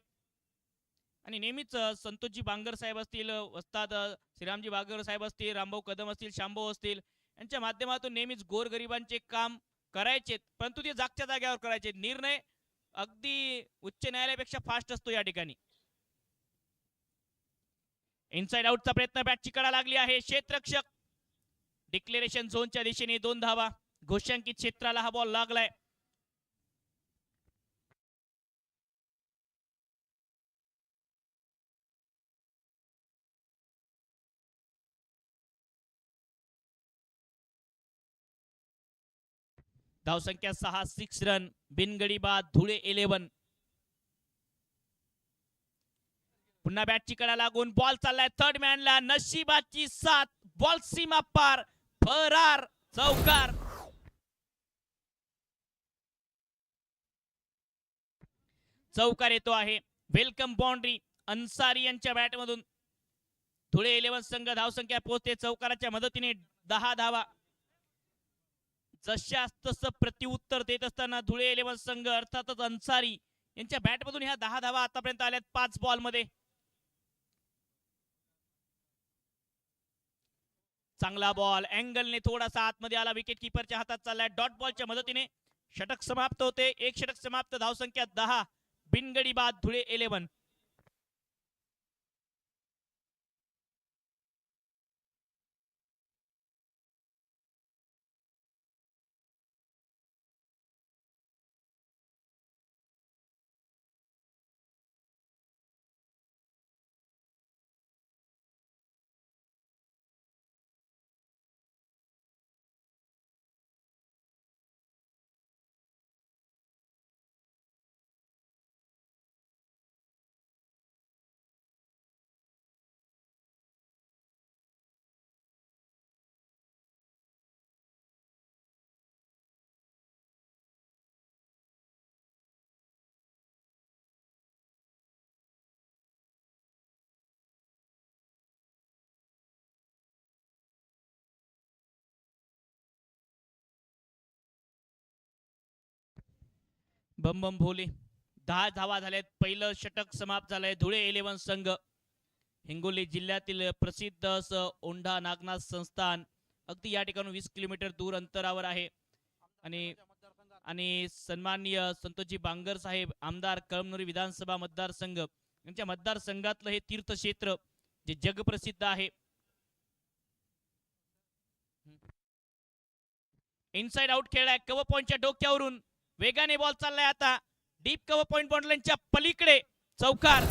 आणि नेहमीच संतोषजी बांगर साहेब असतील वस्ताद श्रीरामजी बांगर साहेब असतील रामभाऊ कदम असतील शांभाऊ असतील यांच्या माध्यमातून नेहमीच गोरगरिबांचे काम करायचे परंतु ते जागच्या जाग्यावर करायचे। निर्णय अगदी उच्च न्यायालयापेक्षा फास्ट असतो या ठिकाणी। इनसाइड आउटचा प्रयत्न बॅटची कडा लागली आहे क्षेत्ररक्षक डिक्लेरेशन झोनच्या दिशेने 2 धावा घोषांकित क्षेत्राला हा बॉल लागलाय। धावसंख्या 6 6 रन बिनगडी बाद धुळे 11। पुन्हा बॅटची कडा लागून बॉल चाललाय थर्ड मॅनला नशिबाची साथ बॉल सीमा पार फरार चौकार। चौकार येतो आहे वेलकम बाउंड्री अन्सारी यांच्या बॅटमधून धुळे 11 संघ धावसंख्या पोहोचते चौकाराच्या मदतीने 10 धावा। जशास तसं प्रत्युत्तर देत असताना धुळे 11 संघ अर्थातच अन्सारी यांच्या बॅटमधून ह्या 10 धावा आतापर्यंत आल्यात 5 बॉल मध्ये। चांगला बॉल अँगलने थोडासा आतमध्ये आला विकेट कीपरच्या हातात चाललाय डॉट बॉलच्या मदतीने षटक समाप्त होते। एक षटक समाप्त धावसंख्या 10 बिनगडी बाद धुळे 11। बम बम भोले 10 धावा झाल्यात. पहिलं षटक समाप्त झालंय. धुळे 11 संघ हिंगोली जिल्ह्यातील प्रसिद्ध असं औंढा नागनाथ संस्थान अगदी या ठिकाणी 20 किलोमीटर दूर अंतरावर आहे. आणि आणि सन्माननीय संतोषजी बांगर साहेब आमदार कळमनुरी विधानसभा मतदारसंघ यांच्या मतदारसंघातलं हे तीर्थक्षेत्र जे जगप्रसिद्ध आहे. इनसाइड आउट खेळलाय कव्हर पॉइंटच्या डोक्यावरून. वेगाने बॉल चाललाय आता डीप कव्हर पॉइंट बॉन्डलाईनच्या पलीकडे चौकार.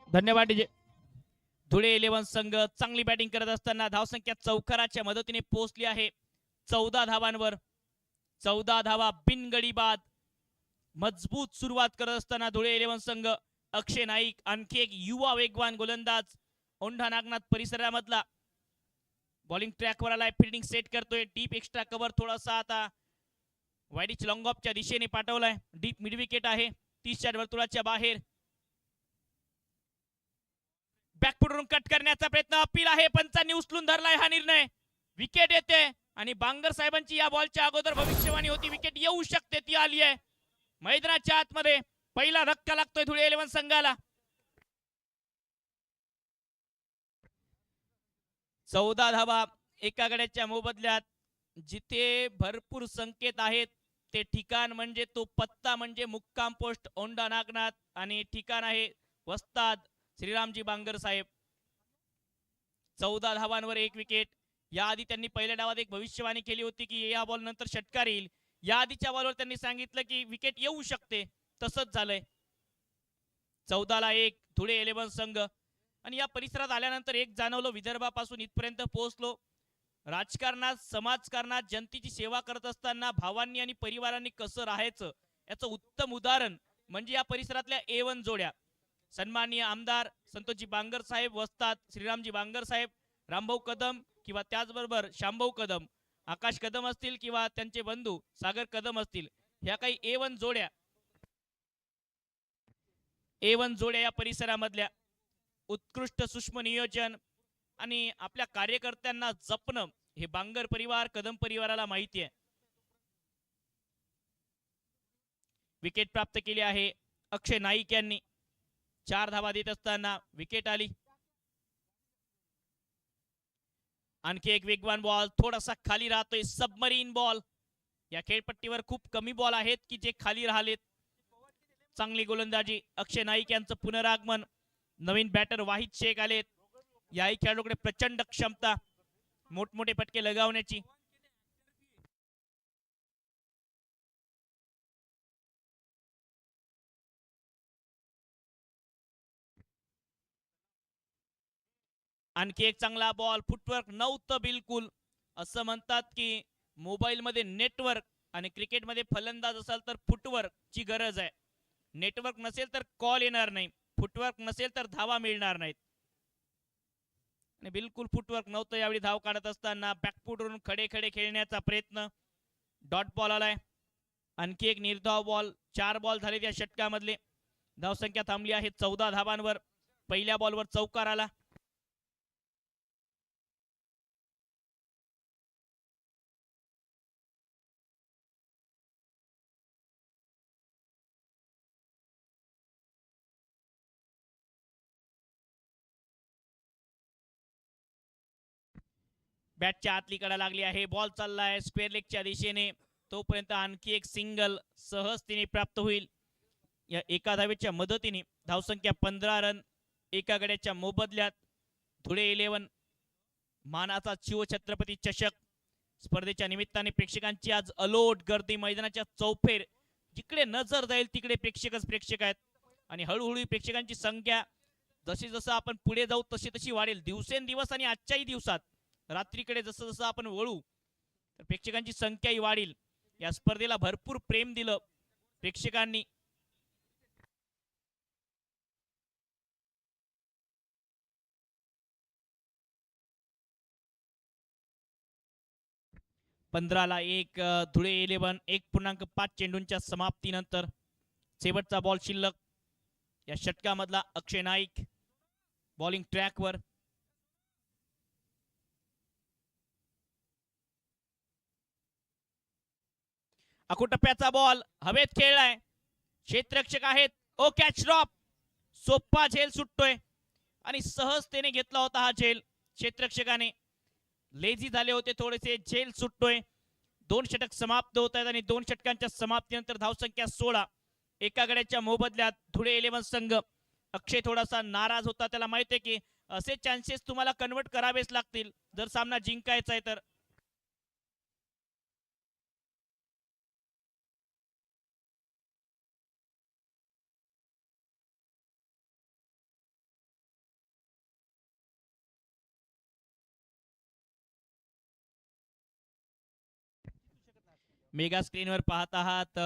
धन्यवाद डीजे. धुळे 11 संघ चांगली बॅटिंग करत असताना धावसंख्या चौकाराच्या मदतीने पोहोचली आहे 14 धावांवर. 14 धावा बिनगडी बाद. मजबूत सुरुवात करत असताना धुळे 11 संघ. अक्षय नाईक आणखी एक युवा वेगवान गोलंदाज औंढा नागनाथ परिसरामधला बॉलिंग ट्रॅकवर आलाय. फिल्डिंग सेट करतोय. डीप एक्स्ट्रा कव्हर थोडासा आता वाईडिच लॉंग ऑफच्या दिशेने पाठवलाय. डीप मिड विकेट आहे 30च्या वर्तुळाच्या बाहेर. बॅकफुटवरून कट करण्याचा प्रयत्न अपील आहे. पंचांनी उचलून धरलाय हा निर्णय. विकेट येते आणि बांगर साहेबांची या बॉलच्या अगोदर भविष्यवाणी होती विकेट येऊ शकते ती आली आहे. मैदानाच्या आतमध्ये पहिला धक्का लागतोय धुळे 11 संघाला. 14 धावा एका गड्याच्या मोबदल्यात. जिथे भरपूर संकेत आहेत ते ठिकाण म्हणजे तो पत्ता म्हणजे मुक्काम पोस्ट औंढा नागनाथ आणि ठिकाण आहे वस्ताद श्रीरामजी बांगर साहेब. 14 धावांवर एक विकेट. याआधी त्यांनी पहिल्या डावात एक भविष्यवाणी केली होती की या बॉल नंतर षटकार येईल. या आधीच्या बॉलवर त्यांनी सांगितलं की विकेट येऊ शकते. तसंच झालंय. 14 ला 1 धुळे 11 संघ. आणि या परिसरात आल्यानंतर एक जाणवलं विदर्भापासून इथपर्यंत पोहोचलो. राजकारणात समाजकारणात जनतेची सेवा करत असताना भावांनी आणि परिवारांनी कसं राहायचं याचं उत्तम उदाहरण म्हणजे या परिसरातल्या A1 जोड्या. सन्माननीय आमदार संतोषजी बांगर साहेब वस्ताद श्रीरामजी बांगर साहेब, रामभाऊ कदम किंवा त्याचबरोबर श्यामभाऊ कदम, आकाश कदम असतील किंवा त्यांचे बंधू सागर कदम असतील. ह्या काही A1 जोड्या. A1 जोड्या या परिसरामधल्या. उत्कृष्ट सूक्ष्म नियोजन आणि आपल्या कार्यकर्त्यांना जपणं हे बांगर परिवार कदम परिवाराला माहिती आहे. विकेट प्राप्त केली आहे अक्षय नाईक यांनी. 4 धावा देत असताना विकेट आली. आणखी एक वेगवान बॉल थोडासा खाली राहतोय. Submarine ball. या खेळपट्टीवर खूप कमी बॉल आहेत की जे खाली राहिलेत. चांगली गोलंदाजी अक्षय नाईक यांचं पुनरागमन. नवीन बॅटर वाहिद शेख आलेत. याही खेळाडूकडे प्रचंड क्षमता मोठमोठे फटके लगावण्याची. आणखी एक चांगला बॉल. फुटवर्क नव्हतं बिलकुल. असं म्हणतात की मोबाईल मध्ये नेटवर्क आणि क्रिकेटमध्ये फलंदाज असाल तर फुटवर्क ची गरज आहे. नेटवर्क नसेल तर कॉल येणार नाही. फुटवर्क नसेल तर धावा मिळणार नाहीत. आणि बिलकुल फुटवर्क नव्हतं. यावेळी धाव काढत असताना बॅकफुटवरून खडे खडे खेळण्याचा प्रयत्न. डॉट बॉल आलाय. आणखी एक निर्धाव बॉल. 4 बॉल झाले त्या षटकामधले. धावसंख्या थांबली आहे 14 धावांवर. पहिल्या बॉलवर चौकार आला. बॅटच्या आतली कडा लागली आहे. बॉल चाललाय स्क्वेअर लेगच्या दिशेने. तोपर्यंत आणखी एक सिंगल सहजतेने प्राप्त होईल. या एका धावेच्या मदतीने धावसंख्या 15 रन एका गड्याच्या मोबदल्यात. धुळे 11 मानाचा शिवछत्रपती चषक स्पर्धेच्या निमित्ताने प्रेक्षकांची आज अलोट गर्दी. मैदानाच्या चौफेर जिकडे नजर जाईल तिकडे प्रेक्षकच प्रेक्षक आहेत. आणि हळूहळू प्रेक्षकांची संख्या जशी जसं आपण पुढे जाऊ तशी तशी वाढेल. दिवसेंदिवस आणि आजच्याही दिवसात रात्रीकडे जसं जसं आपण वळू तर प्रेक्षकांची संख्याही वाढेल. या स्पर्धेला भरपूर प्रेम दिलं प्रेक्षकांनी. 15 1 धुळे 11 1.5 चेंडूंच्या समाप्तीनंतर शेवटचा बॉल शिल्लक या षटकामधला अक्षय नाईक बॉलिंग ट्रॅकवर. अकुटप्प्याचा बॉल हवेत खेळलाय, क्षेत्ररक्षक आहेत. ओ कॅच ड्रॉप, सोप्पा झेल सुटतोय आणि सहजतेने घेतला होता हा झेल क्षेत्ररक्षकाने. लेझी झाले होते थोडेसे, झेल सुटतोय. 2 षटक समाप्त होत आहेत आणि 2 षटकांच्या समाप्तीनंतर धावसंख्या 16. एका गड्याच्या मोबदल्यात धुळे 11 संघ. अक्षय थोडासा नाराज होता, त्याला माहित आहे की असे चान्सेस तुम्हाला कन्वर्ट करावेच लागतील जर सामना जिंकायचा आहे तर. मेगा स्क्रीनवर पाहत आहात,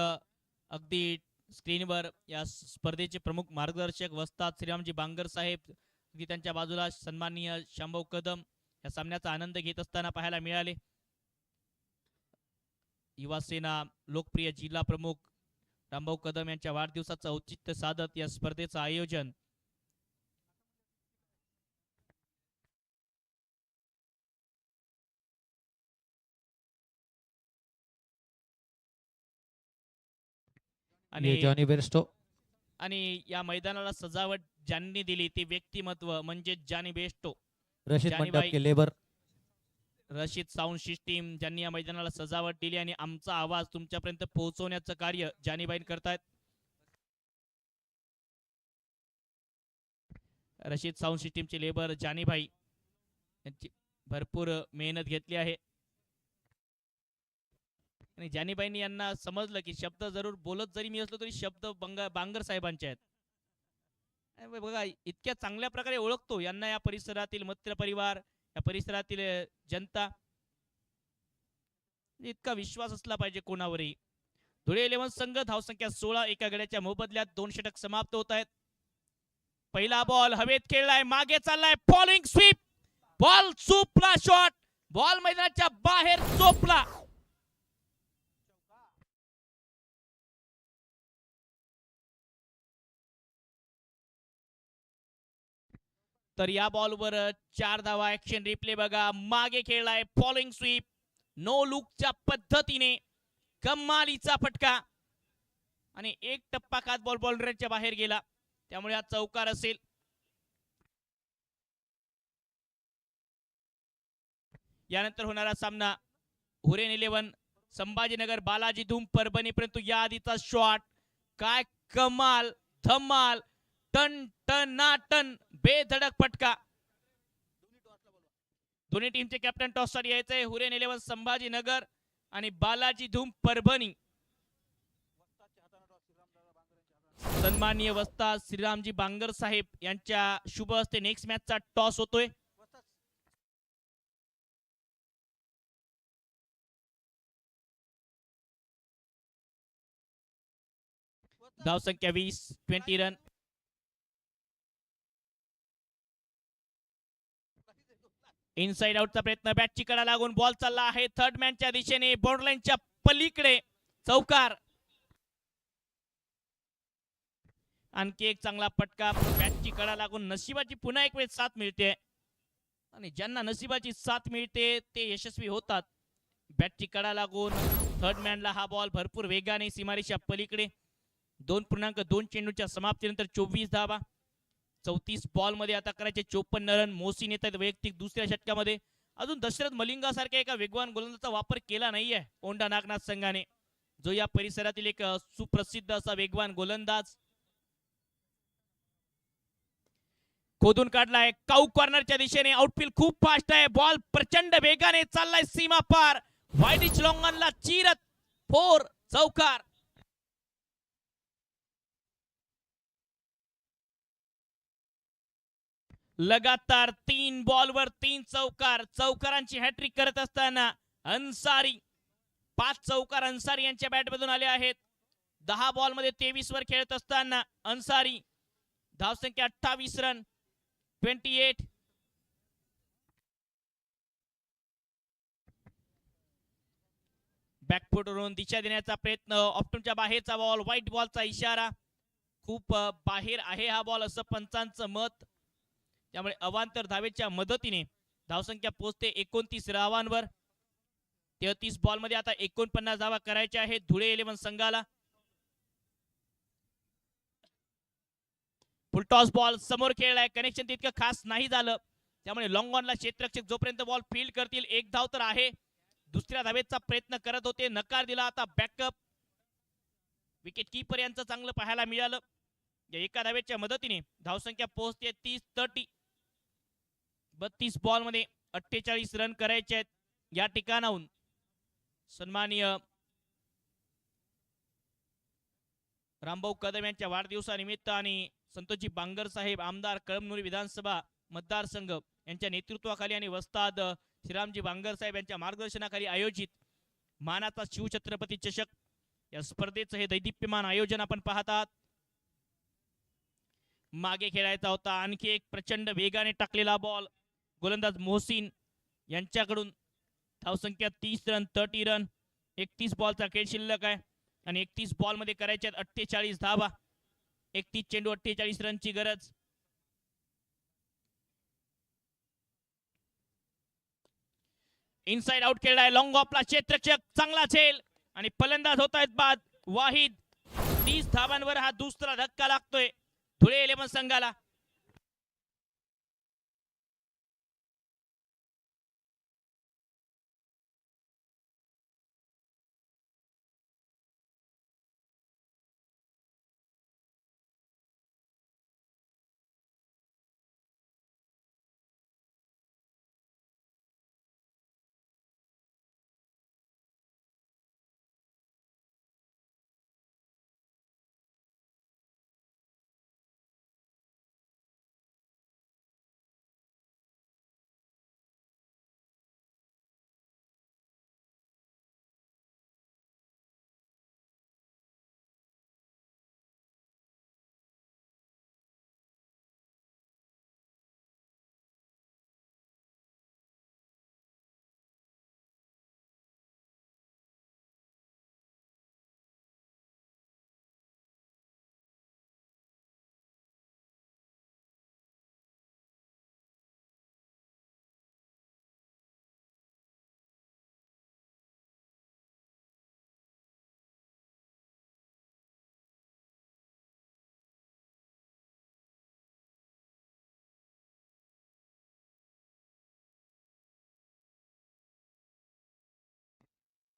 अगदी स्क्रीनवर या स्पर्धेचे प्रमुख मार्गदर्शक वस्ताद श्रीरामजी बांगर साहेब, अगदी त्यांच्या बाजूला सन्माननीय शांभाऊ कदम या सामन्याचा आनंद घेत असताना पाहायला मिळाले. युवा सेना लोकप्रिय जिल्हा प्रमुख रामभाऊ कदम यांच्या वाढदिवसाचं औचित्य साधत या स्पर्धेचं आयोजन. जॉनी बेस्टो आणि या मैदानाला सजावट ज्यांनी दिली ती व्यक्तिमत्व म्हणजे जॉनी बेस्टो, रशीद मंडप के लेबर, रशीद साऊंड सिस्टीम ज्यांनी या मैदानाला सजावट दिली आणि आमचा आवाज तुमच्यापर्यंत पोहोचवण्याचं कार्य जानीबाई करतायत. रशीद साऊंड सिस्टीमचे लेबर जानीबाई यांची भरपूर मेहनत घेतली आहे आणि जानीबाईंनी यांना समजलं की शब्द जरूर बोलत जरी मी असलो तरी शब्द बांगर साहेबांचे आहेत. बघा इतक्या चांगल्या प्रकारे ओळखतो यांना या परिसरातील मित्र परिवार, या परिसरातील जनता. इतका विश्वास असला पाहिजे कोणावरही. धुळे 11 संघ धावसंख्या 16. एका गड्याच्या मोबदल्यात 2 षटक समाप्त होत आहेत. पहिला बॉल हवेत खेळलाय, मागे चाललाय, फॉलोइंग स्वीप, बॉल चुपला, शॉट, बॉल मैदानाच्या बाहेर चोपला. तर या बॉलवर 4 धावा. ऍक्शन रिप्ले बघा, मागे खेळलाय, फॉलोइंग स्वीप, नो लुकच्या पद्धतीने कमालीचा फटका आणि एक टप्पा खात बॉल बाउंड्रीच्या बाहेर गेला, त्यामुळे हा चौकार असेल. यानंतर होणारा सामना हुरेन 11 संभाजीनगर बालाजी धूम परभणी. परंतु या आधीचा शॉट काय कमाल, धमाल, टन टनाटन बेधडक फटका. दोन्ही टीमचे कॅप्टन टॉस साठी यायचंय. हुरेन 11 संभाजीनगर आणि बालाजी धूम परभणी. सन्माननीय वस्ताद श्रीरामजी बांगर साहेब यांच्या शुभ हस्ते नेक्स्ट मॅचचा टॉस होतोय. धावसंख्या 20, 20 रन. इनसाइड आउटचा प्रयत्न, बॅटची कडा लागून बॉल चालला आहे थर्ड मॅनच्या दिशेने, बॉर्डरलाईनच्या पलीकडे, चौकार. आणखी एक चांगला फटका, बॅटची कडा लागून नशिबाची पुन्हा एक वेळ साथ मिळते आणि ज्यांना नशिबाची साथ मिळते ते यशस्वी होतात. बॅटची कडा लागून थर्ड मॅनला हा बॉल भरपूर वेगाने सीमारेषा पलीकडे. 2.2 चेंडूच्या समाप्तीनंतर 24 धावा. 34 बॉल मध्ये आता करायचे 54 रन. मोहसिन येत आहेत वैयक्तिक दुसऱ्या षटकामध्ये. अजून दशरथ मलिंगा सारख्या एका वेगवान गोलंदाजाचा वापर केला नाहीये औंढा नागनाथ संघाने, जो या परिसरातील एक सुप्रसिद्ध असा वेगवान गोलंदाज. खोदून काढलाय काऊ कॉर्नरच्या दिशेने, आउटफील्ड खूप फास्ट आहे, बॉल प्रचंड वेगाने चाललाय सीमा पार, वाईडिच लॉंगनला चिरत 4, चौकार. लगातार 3 बॉलवर 3 चौकार. चौकारांची हॅट्रिक करत असताना अन्सारी, 5 चौकार अन्सारी यांच्या बॅटमधून आले आहेत. 10 बॉल मध्ये 23 वर खेळत असताना अन्सारी. धावसंख्या 28 रन, 28. बॅकफुटवरून दिशा देण्याचा प्रयत्न, ऑप्टमच्या बाहेरचा बॉल, व्हाईट बॉलचा इशारा, खूप बाहेर आहे हा बॉल असं पंचांचं मत. त्यामुळे अवांतर धावेच्या मदतीने धावसंख्या पोहोचते 29 धावांवर. 33 बॉल मध्ये आता 49 धावा करायच्या आहेत धुळे 11 संघाला. फुलटॉस बॉल समोर खेळलाय, कनेक्शन तितकं खास नाही झालं, त्यामुळे लॉंग ऑनला क्षेत्ररक्षक जोपर्यंत बॉल फील्ड करतील 1 धाव तर आहे. दुसऱ्या धावेचा प्रयत्न करत होते, नकार दिला. आता बॅकअप विकेट कीपर यांचं चांगलं पाहायला मिळालं. या एका धावेच्या मदतीने धावसंख्या पोहोचते 30. 32 बॉल मध्ये 48 रन करायचे आहेत. या ठिकाणाहून सन्माननीय रामभाऊ कदम यांच्या वाढदिवसानिमित्त आणि संतोषजी बांगर साहेब आमदार कळमनुरी विधानसभा मतदारसंघ यांच्या नेतृत्वाखाली आणि वस्ताद श्रीरामजी बांगर साहेब यांच्या मार्गदर्शनाखाली आयोजित मानाचा शिवछत्रपती चषक या स्पर्धेचं हे दैदिप्यमान आयोजन आपण पाहतात. मागे खेळायचा होता, आणखी एक प्रचंड वेगाने टाकलेला बॉल, गोलंदाज मोहसिन यांच्याकडून. धावसंख्या 30 रन, 30 रन. 31 बॉलचा खेळ शिल्लक आहे आणि 31 बॉल मध्ये करायच्यात 48 धावा. 31 चेंडू 48 रनची गरज. इनसाइड आउट खेळलाय, लॉंग ऑफला क्षेत्ररक्षक, चांगला झेल आणि फलंदाज होत आहेत बाद. वाहिद. 30 धावांवर हा दुसरा धक्का लागतोय धुळे 11 संघाला.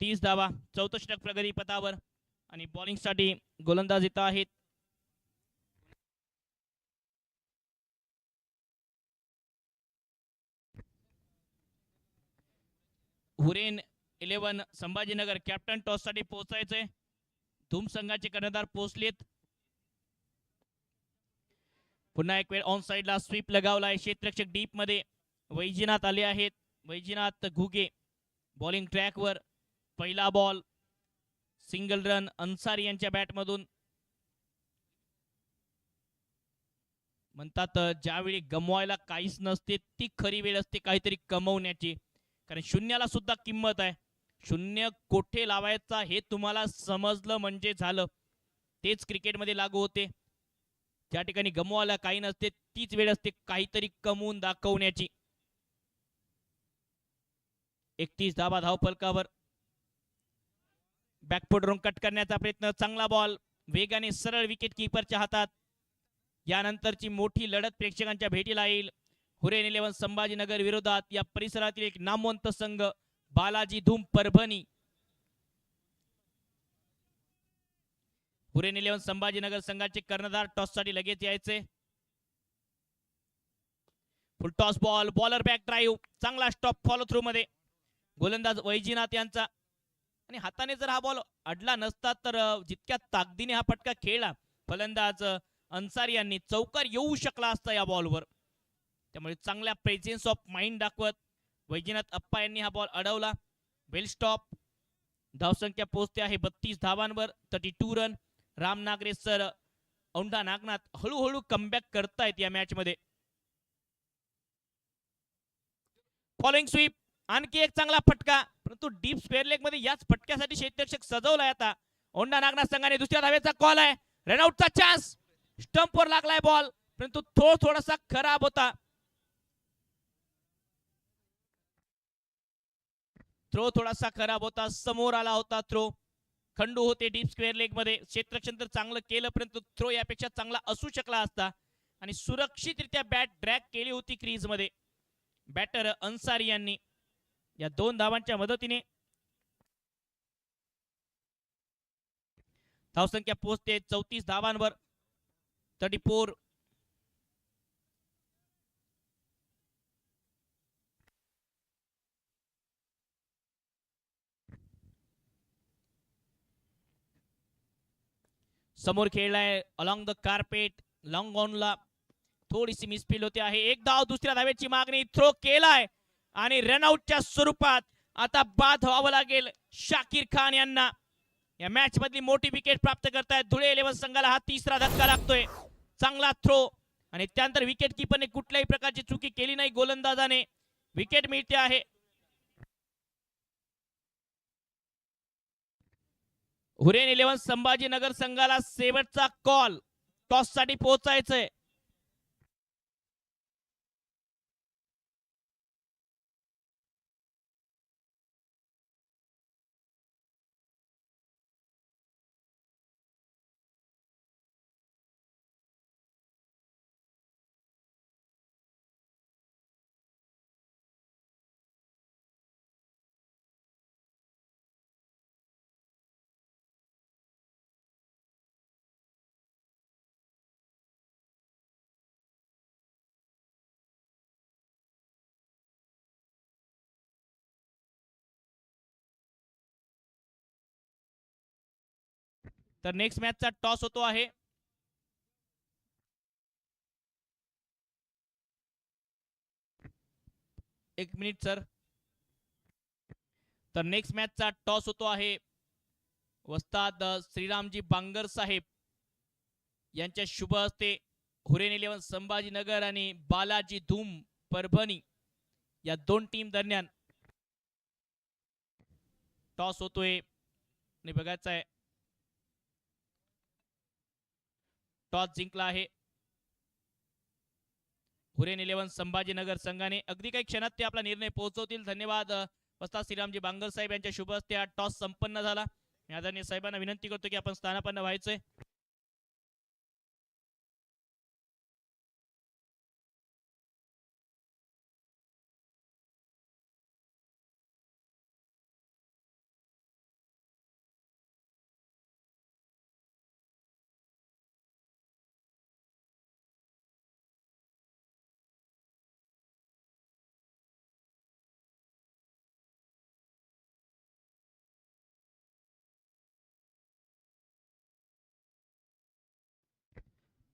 तीस धावा, 64 षटक प्रगती पथावर आणि बॉलिंग साठी गोलंदाज येत आहेत. हुरेन 11 संभाजीनगर कॅप्टन टॉस साठी पोहोचायचे. धूम संघाचे कर्णधार पोहोचलेत. पुन्हा एक वेळ ऑन साइडला स्वीप लगावलाय. क्षेत्ररक्षक डीप मध्ये वैजनाथ आले आहेत. वैजनाथ घुगे बॉलिंग ट्रॅकवर. पहिला बॉल, सिंगल रन अन्सारी यांच्या बॅटमधून. म्हणतात ज्यावेळी गमवायला काहीच नसते ती खरी वेळ असते काहीतरी कमवण्याची, कारण शून्याला सुद्धा किंमत आहे. शून्य कोठे लावायचा हे तुम्हाला समजलं म्हणजे झालं. तेच क्रिकेटमध्ये लागू होते. ज्या ठिकाणी गमवायला काही नसते तीच वेळ असते काहीतरी कमवून दाखवण्याची. 31 धावा धावफलकावर. बॅकफुटवरून कट करण्याचा प्रयत्न, चांगला बॉल, वेगाने सरळ विकेट कीपरच्या हातात. यानंतरची मोठी लढत प्रेक्षकांच्या भेटीला येईल. हुरेन 11 संभाजीनगर विरोधात या परिसरातील एक नामवंत संघ बालाजी धूम परभणी. हुरेन 11 संभाजीनगर संघाचे कर्णधार टॉस साठी लगेच यायचे. फुल toss ball, bowler back drive, चांगला स्टॉप फॉलो थ्रू मध्ये गोलंदाज वैजनाथ यांचा. आणि हाताने जर हा बॉल अडला नसता तर जितक्या ताकदीने हा फटका खेळला फलंदाज अन्सारी यांनी, चौकार येऊ शकला असता या बॉलवर. त्यामुळे चांगल्या प्रेझेन्स ऑफ माइंड दाखवत वैजनाथ अप्पा यांनी हा बॉल अडवला. वेल स्टॉप. धावसंख्या पोहोचते आहे 32 धावांवर, 32 रन. राम नागरे सर औंढा नागनाथ हळूहळू कमबॅक करतायत या मॅच मध्ये. फॉलोइंग स्वीप, आणखी एक चांगला फटका, परंतु डीप स्क्वेअर लेग मध्ये याच फटक्यासाठी क्षेत्ररक्षक सजवलाय. आता औंढा नागनाथ संघाने दुसऱ्या धावेचा कॉल आहे. रनआउटचा चान्स, स्टंपवर लागलाय बॉल, परंतु थोडासा खराब होता. थ्रो थोडासा खराब होता, समोर आला होता थ्रो. खंडू होते डीप स्क्वेअर लेग मध्ये. क्षेत्ररक्षण तर चांगलं केलं, परंतु थ्रो यापेक्षा चांगला असू शकला असता आणि सुरक्षितरित्या बॅट ड्रॅग केली होती क्रीज मध्ये बॅटर अन्सारी यांनी. या 2 धावांच्या मदतीने धावसंख्या पोहोचते 34 धावांवर. 34. समोर खेळलाय अलॉंग द कार्पेट, लॉंग ऑनला थोडीशी मिसफील होते आहे. एक धाव, दुसऱ्या धावेची मागणी, थ्रो केलाय आणि रनआउटच्या स्वरूपात आता बाद व्हावं लागेल शाकिर खान यांना. या मॅच मधली मोठी विकेट प्राप्त करतायत धुळे 11 संघाला. हा तिसरा धक्का लागतोय. चांगला थ्रो आणि त्यानंतर विकेट कीपरने कुठल्याही प्रकारची चुकी केली नाही. गोलंदाजाने विकेट मिळते आहे. हुरेन 11 संभाजीनगर संघाला शेवटचा कॉल, टॉस साठी पोहोचायचंय. तर नेक्स्ट मॅचचा टॉस होतो आहे. एक मिनिट सर. तर नेक्स्ट मॅचचा टॉस होतो आहे. वस्ताद श्रीरामजी बांगर साहेब यांच्या शुभ हस्ते हुरेन 11 संभाजीनगर आणि बालाजी धूम परभणी या 2 टीम दरम्यान टॉस होतोय आणि बघायचं आहे. टॉस जिंकला आहे हुरेन 11 संभाजीनगर संघाने. अगदी काही क्षणात ते आपला निर्णय पोहोचवतील. धन्यवाद वस्ताद श्रीरामजी बांगर साहेब यांच्या शुभ हस्ते हा टॉस संपन्न झाला. आदरणीय साहेबांना विनंती करतो की आपण स्थानापन्न व्हायचंय.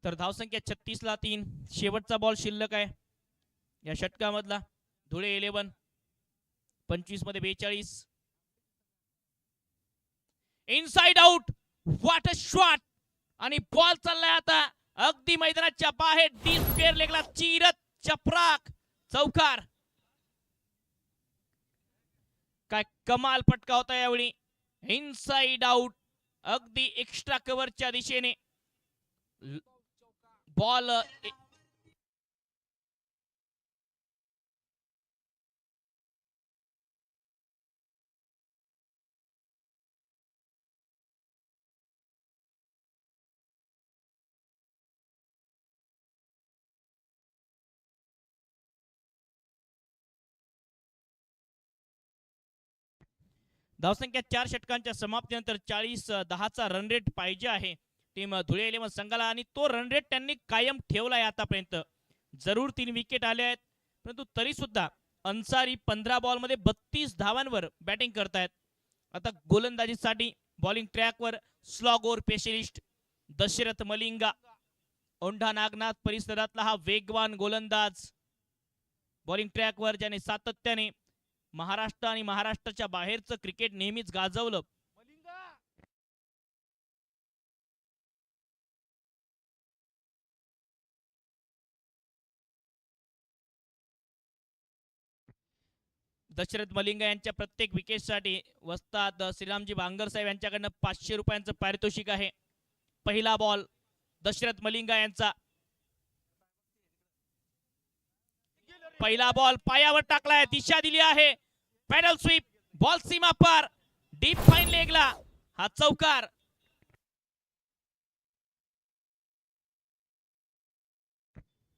तर धावसंख्या 36 ला 3. शेवटचा बॉल शिल्लक आहे या षटकामधला. धुळे 11 25 मध्ये 42. Inside out, what a shot. आणि बॉल चाललाय आता अगदी मैदानाच्या बाहेर डीप स्क्वेअर लेगला चिरत चपराक चौकार. काय कमाल फटका होता यावेळी. इनसाइड आउट, अगदी एक्स्ट्रा कव्हरच्या दिशेने बॉल. धावसंख्या 4 षटकांच्या समाप्तीनंतर 40-10 रन रेट पाहिजे आहे टीम धुळे 11 संघाला आणि तो रन रेट त्यांनी कायम ठेवलाय आतापर्यंत. जरूर 3 विकेट आले आहेत, परंतु तरी सुद्धा अन्सारी 15 बॉल मध्ये 32 धावांवर बॅटिंग करतायत. आता गोलंदाजीसाठी बॉलिंग ट्रॅकवर स्लॉगोर स्पेशलिस्ट दशरथ मलिंगा, औंढा नागनाथ परिसरातला हा वेगवान गोलंदाज बॉलिंग ट्रॅकवर, ज्याने सातत्याने महाराष्ट्र आणि महाराष्ट्राच्या बाहेरचं क्रिकेट नेहमीच गाजवलं. दशरथ मलिंगा यांच्या प्रत्येक विकेटसाठी वस्ताद श्रीरामजी भांगर साहेब यांच्याकडनं 500 रुपयांचं पारितोषिक आहे. पहिला बॉल दशरथ मलिंगा यांचा. पहिला बॉल पायावर टाकलाय, दिशा दिली आहे, पॅडल स्वीप, बॉल सीमा पार, डीप फाईन लेगला हा चौकार.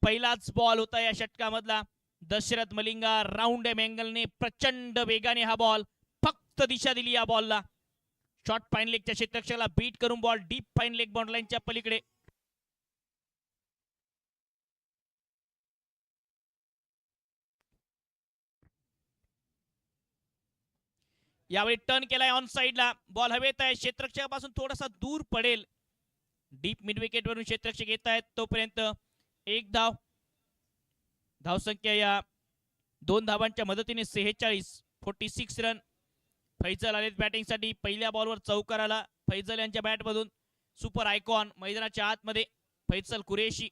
पहिलाच बॉल होता या षटकामधला. दशरथ मलिंगा राऊंड एंगलने प्रचंड वेगाने हा बॉल फक्त दिशा दिली या बॉलला. शॉर्ट फाईन लेगच्या क्षेत्ररक्षकाला बीट करून बॉल डीप फाईन लेग बाउंड्रीलाईनच्या पलीकडे. यावेळी टर्न केलाय ऑन साइडला, बॉल हवेत आहे, क्षेत्ररक्षकापासून थोडासा दूर पडेल. डीप मिड विकेट वरून क्षेत्ररक्षक येत आहेत, तोपर्यंत एक धाव. धावसंख्या या 2 धावांच्या मदतीने 46 रन. फैजल आलेत बॅटिंग साठी. पहिल्या बॉलवर चौकार आला फैजल यांच्या बॅट मधून. सुपर आयकॉन मैदानाच्या आतमध्ये फैसल कुरेशी.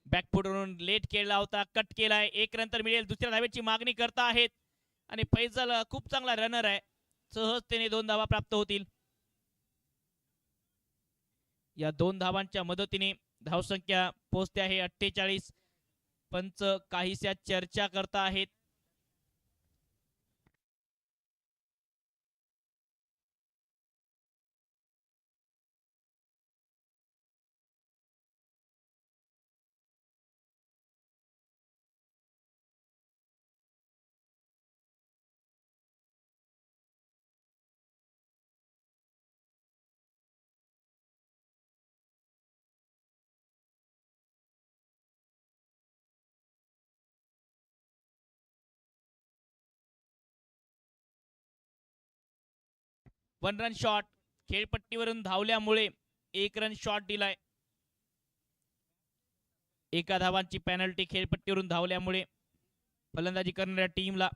बॅकफुटवरून लेट केला होता, कट केलाय, 1 रन तर मिळेल. दुसऱ्या धावेची मागणी करता आहेत आणि फैजल खूप चांगला रनर आहे, सहजतेने 2 धावा प्राप्त होतील. या 2 धावांच्या मदतीने धावसंख्या पोहोचते आहे 48. पंच काहीशा चर्चा करता आहेत. वन रन शॉट खेळपट्टीवरून धावल्यामुळे 1 रन शॉट दिलाय. एका धावांची पेनल्टी खेळपट्टीवरून धावल्यामुळे फलंदाजी करणाऱ्या टीमला.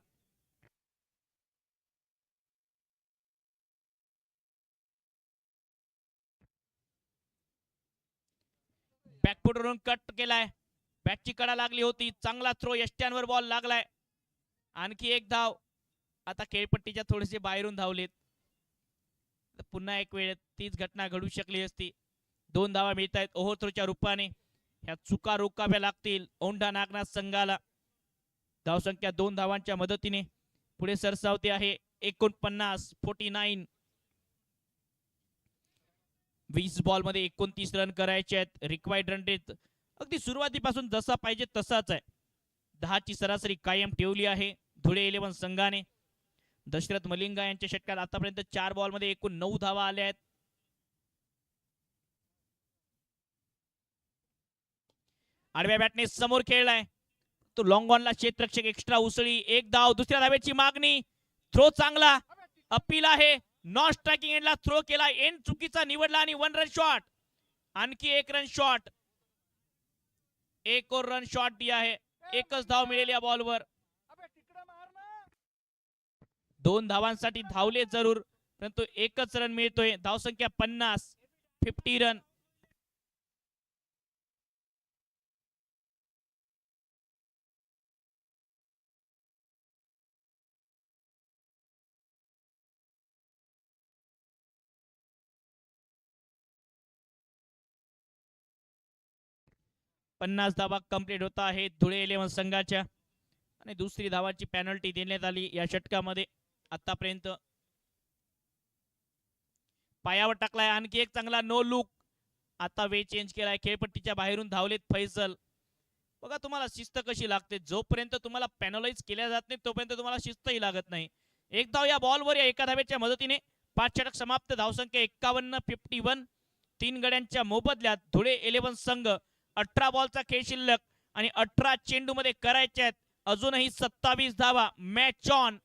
बॅकफुटवरून कट केलाय, बॅटची कडा लागली होती, चांगला थ्रो, यष्ट्यांवर बॉल लागलाय. आणखी एक धाव. आता खेळपट्टीच्या थोडेसे बाहेरून धावलेत. पुन्हा एक वेळ तीच घटना घडू शकली असती. 2 धावा मिळत आहेत ओव्हरथ्रोच्या रूपाने. ह्या चुका रोखाव्या लागतील औंढा नागनाथ संघाला. धावसंख्या 2 धावांच्या मदतीने पुढे सरसावते आहे 49. 20 बॉल मध्ये 29 रन करायचे आहेत. रिक्वायर्ड रन रेट अगदी सुरुवातीपासून जसा पाहिजे तसाच आहे. 10 ची सरासरी कायम ठेवली आहे धुळे 11 संघाने. दशरथ मलिंगा यांच्या षटकात आतापर्यंत 4 बॉल मध्ये एकूण 9 धावा आल्या आहेत. आडव्या बॅटने समोर खेळलाय तो, लॉंग ऑनला क्षेत्ररक्षक एक्स्ट्रा उसळी, 1 धाव. दुसऱ्या धावेची मागणी, थ्रो चांगला, अपील आहे, नॉन स्ट्रायकिंग एंडला थ्रो केला, एंड चुकीचा निवडला आणि 1 रन शॉट. आणखी 1 रन शॉट, 1 और रन शॉट दिया है. एकच धाव मिळेल या बॉलवर. 2 धावांसाठी धावले जरूर, परंतु एकच रन मिळतोय. धावसंख्या 50 रन. पन्नास धावा कंप्लीट होता आहे धुळे 11 संघाच्या. आणि दुसरी धावाची पेनल्टी देण्यात आली या षटकामध्ये. आतापर्यंत पायावर टाकलाय, आणखी एक चांगला नो लुक. आता वे चेंज केलाय, खेळपट्टीच्या बाहेरून धावलेत फैसल. बघा तुम्हाला शिस्त कशी लागते, जोपर्यंत तुम्हाला पॅनलाइज केल्या जात नाही तोपर्यंत तुम्हाला शिस्तही लागत नाही. 1 धाव या बॉलवर या एका धावेच्या मदतीने 5 षटक समाप्त. धावसंख्या 51. 3 गड्यांच्या मोबदल्यात धुळे 11 संघ 18 बॉलचा खेळ शिल्लक आणि 18 चेंडू मध्ये करायचे आहेत अजूनही 27 धावा. Match on.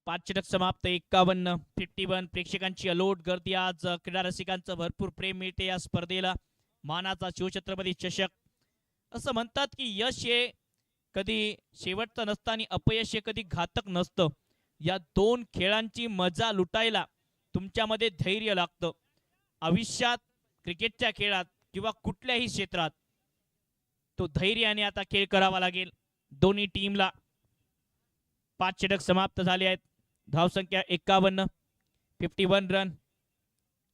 5 षटक समाप्त 51 प्रेक्षकांची अलोट गर्दी आज क्रीडा रसिकांचं भरपूर प्रेम मिळते या स्पर्धेला. मानाचा शिवछत्रपती चषक. असं म्हणतात की यश हे कधी शेवटचं नसतं आणि अपयश हे कधी घातक नसतं. या दोन खेळांची मजा लुटायला तुमच्यामध्ये धैर्य लागतं. आयुष्यात क्रिकेटच्या खेळात किंवा कुठल्याही क्षेत्रात तो धैर्याने आता खेळ करावा लागेल दोन्ही टीमला. 5 षटक समाप्त झाले आहेत. धावसंख्या 51, 51 रन.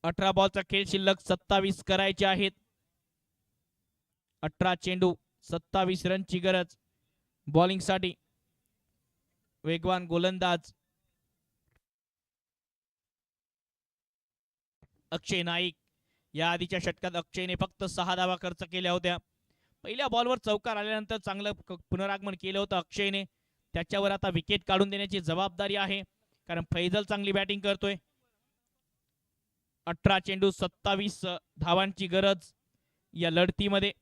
18 बॉलचा खेळ शिल्लक 27 करायचे आहेत. 18 चेंडू 27 रनची गरज बॉलिंगसाठी. वेगवान गोलंदाज अक्षय नाईक. या आधीच्या षटकात अक्षयने फक्त 6 धावा खर्च केल्या होत्या. पहिल्या बॉलवर चौकार आल्यानंतर चांगलं पुनरागमन केलं होतं अक्षयने. त्याच्यावर आता विकेट काढून देण्याची जबाबदारी आहे कारण फैजल चांगली बॅटिंग करतोय. 18 चेंडू 27 धावांची गरज या लढतीमध्ये.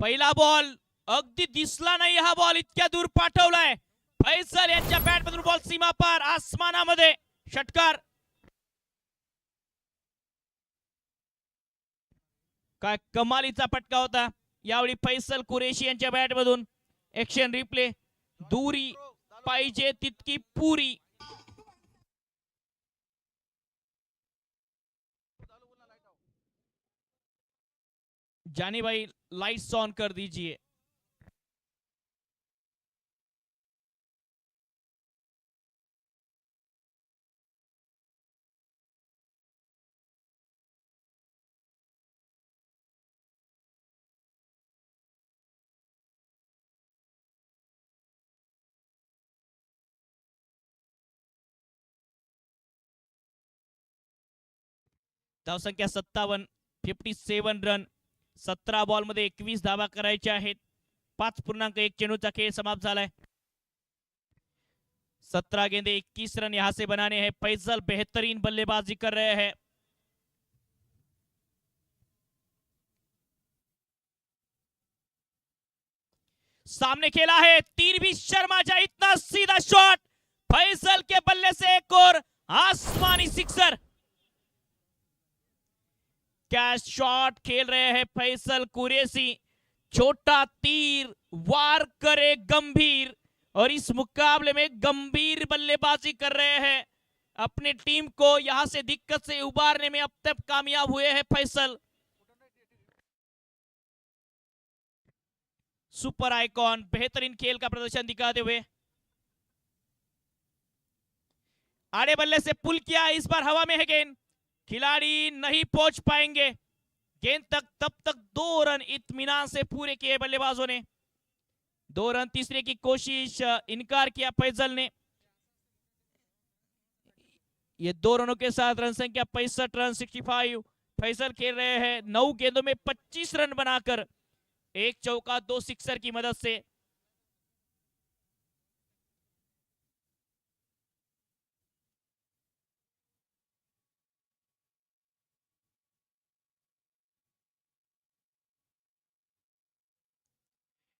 पहिला बॉल अगदी दिसला नाही. हा बॉल इतक्या दूर पाठवलाय फैसल यांच्या बॅट मधून. बॉल सीमा पार आसमानामध्ये. षटकार. काय कमालीचा फटका होता यावेळी फैसल कुरेशी यांच्या बॅट मधून. Action replay. दुरी पाहिजे तितकी पुरी. जानी भाई लाइट्स ऑन कर दीजिए. धावसंख्या 57, 57 रन. 17 बॉल मध्ये 21 धावा करायच्या आहेत. 5.1 चेंडूचा खेळ समाप्त झालाय. 17 गेंदे 21 रन यहां से बनाने हैं. फैजल बेहतरीन बल्लेबाजी कर रहे हैं. सामने खेला है तीरवी शर्मा जा. इतना सीधा शॉट फैजल के बल्ले से एक और आसमानी सिक्सर. कैच शॉट खेल रहे हैं फैसल कुरैशी. छोटा तीर वार करे गंभीर. और इस मुकाबले में गंभीर बल्लेबाजी कर रहे हैं. अपनी टीम को यहां से दिक्कत से उबारने में अब तक कामयाब हुए हैं फैसल. सुपर आइकॉन बेहतरीन खेल का प्रदर्शन दिखाते हुए आड़े बल्ले से पुल किया. इस बार हवा में है गेंद. खिलाड़ी नहीं पहुंच पाएंगे गेंद तक. तब तक 2 रन इत्मीनान से पूरे किए बल्लेबाजों ने. 2 रन. तीसरे की कोशिश इनकार किया फैजल ने. ये 2 रनों के साथ रन संख्या 65 रन 65. फैजल खेल रहे हैं 9 गेंदों में 25 रन बनाकर. 1 चौका 2 सिक्सर की मदद से.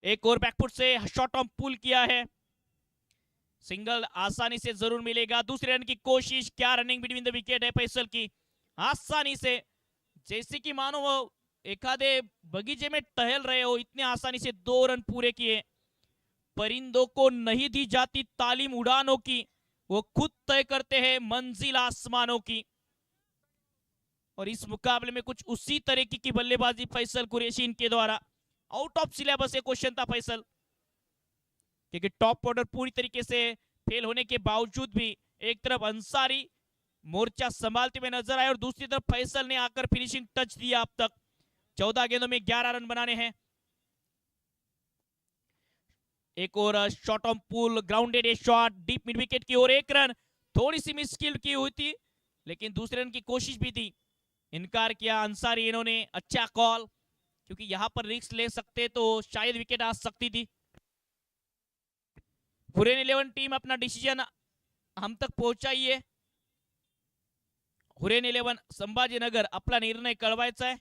एक और बैकफुट से शॉट ऑन पुल किया है. सिंगल आसानी से जरूर मिलेगा. दूसरे रन की कोशिश. क्या रनिंग बिटवीन द विकेट है फैसल की. आसानी से जैसे कि मानो वो एखादे बगीचे में टहल रहे हो. इतने आसानी से 2 रन पूरे किए. परिंदों को नहीं दी जाती तालीम उड़ानों की. वो खुद तय करते हैं मंजिल आसमानों की. और इस मुकाबले में कुछ उसी तरीके की बल्लेबाजी फैसल कुरैशी इनके द्वारा. आउट ऑफ सिलेबस ये क्वेश्चन था फैसल, क्योंकि टॉप ऑर्डर पूरी तरीके से फेल होने के बावजूद भी एक तरफ अंसारी मोर्चा संभालते हुए नजर आए और दूसरी तरफ फैसल ने आकर फिनिशिंग टच दिया. अब तक 14 गेंदों में 11 रन बनाने हैं. एक और shot on pull. Grounded a shot deep mid wicket की ओर. 1 रन. थोड़ी सी मिसकिल की हुई थी, लेकिन दूसरे रन की कोशिश भी थी, इनकार किया अंसारी इन्होंने। अच्छा कॉल, क्योंकि यहां पर रिस्क ले सकते तो शायद विकेट आ सकती थी। हुरेन 11 टीम अपना डिसीजन हम तक पहुंचाई है। हुरेन 11 संभाजीनगर आपला निर्णय कळवायचा आहे।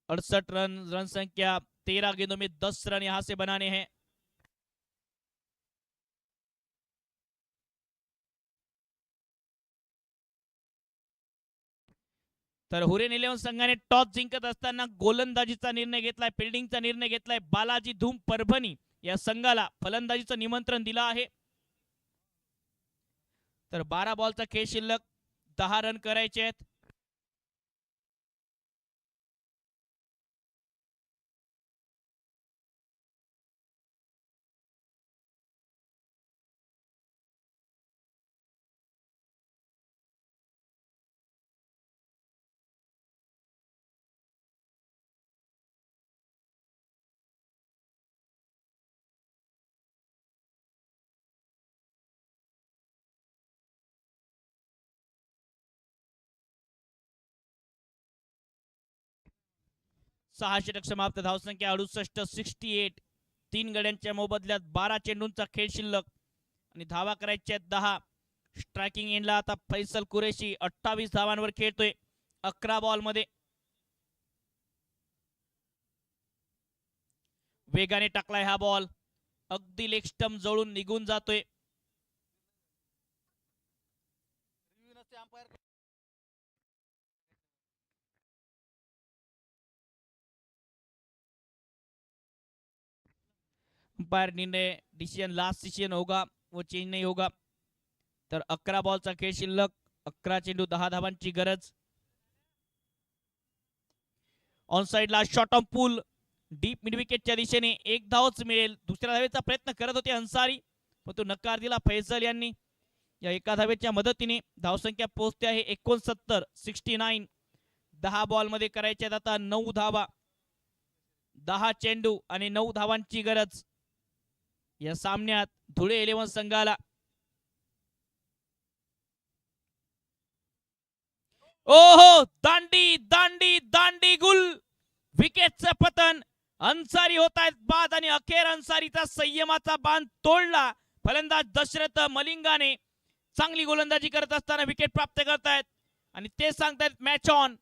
अड़सठ रन संख्या, 13 गेंदों में 10 रन यहां से बनाने हैं। तर हुरेन 11 संघाने टॉस जिंकत असताना गोलंदाजीचा निर्णय घेतलाय, फिल्डिंगचा निर्णय घेतलाय। बालाजी धूम परभणी या संघाला फलंदाजीचं निमंत्रण दिलं आहे। तर 12 बॉलचा खेळ शिल्लक, 10 रन करायचे आहेत। सहा षटक समाप्त, धावसंख्या 68, 68। 3 गड्यांच्या मोबदल्यात 12 चेंडूंचा खेळ शिल्लक आणि धावा करायच्या 10। स्ट्रायकिंग एंडला आता फैसल कुरेशी 28 धावांवर खेळतोय 11 बॉल मध्ये। वेगाने टाकलाय हा बॉल, अगदी लेग स्टंप जवळून निघून जातोय। अंपायर निर्णय, डिसीजन लास्ट डिसीजन होगा, वो चेंज नहीं होगा। तर 11 बॉलचा खेळ शिल्लक, 11 चेंडू 10 धावांची गरज। ऑन साइडला शॉट ऑन पूल, डीप मिड विकेटच्या दिशेने एक धावच मिळेल। दुसऱ्या धावेचा प्रयत्न करत होते अंसारी, पण तो नकार दिला फैसल यांनी। या एका धावेच्या मदतीने धावसंख्या पोहोचते आहे 69, 69। 10 बॉल मध्ये करायच्या आता 9 धावा, 10 चेंडू आणि 9 धावांची गरज या सामन्यात धुळे 11 संघाला। ओहो, दांडी दांडी दांडी गुल, विकेटचं पतन। अंसारी होत आहेत बाद आणि अखेर अंसारीचा संयमाचा बांध तोडला। फलंदाज दशरथ मलिंगाने चांगली गोलंदाजी करत असताना विकेट प्राप्त करतायत आणि ते सांगतायत मॅच ऑन।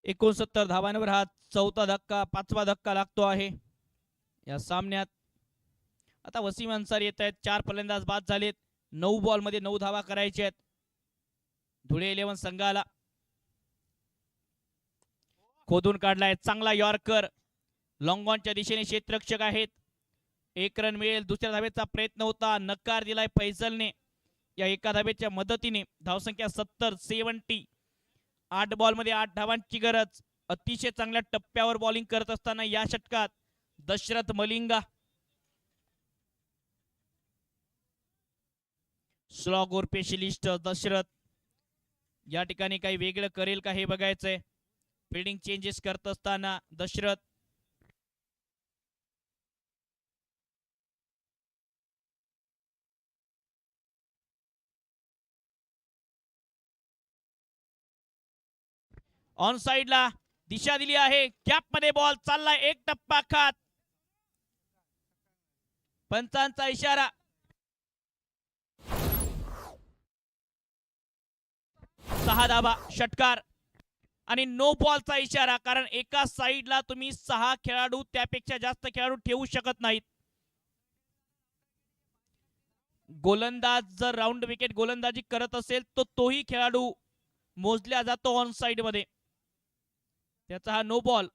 एकोणसत्तर धावांवर हा चौथा धक्का, 5वा धक्का लागतो आहे या सामन्यात। आता वसीम अन्सारी येत आहेत, 4 फलंदाज बाद झालेत, 9 बॉल मध्ये 9 धावा करायच्या आहेत धुळे 11 संघाला। खोदून काढलाय चांगला यॉर्कर, लॉंग ऑनच्या दिशेने क्षेत्ररक्षक आहेत, 1 रन मिळेल। दुसऱ्या धावेचा प्रयत्न होता, नकार दिलाय फैसलने। या एका धावेच्या मदतीने धावसंख्या 70, 70। 8 बॉल मध्ये 8 धावांची गरज। अतिशय चांगल्या टप्प्यावर बॉलिंग करत असताना या षटकात दशरथ मलिंगा। स्लॉग और स्पेशलिस्ट दशरथ या ठिकाणी काही वेगळं करेल का हे बघायचंय। फिल्डिंग चेंजेस करत असताना दशरथ। ऑन साइडला दिशा दिली आहे, गॅप मध्ये बॉल चाललाय, 1 टप्पा खात, पंचांचा इशारा। 6 धावा, षटकार। आणि नो बॉलचा इशारा, कारण एका साइडला तुम्ही 6 खेळाडू त्यापेक्षा जास्त खेळाडू ठेवू शकत नाहीत. गोलंदाज जर राऊंड विकेट गोलंदाजी करत असेल तर तोही खेळाडू मोजल्या जातो ऑन साइड मध्ये. त्याचा हा no ball.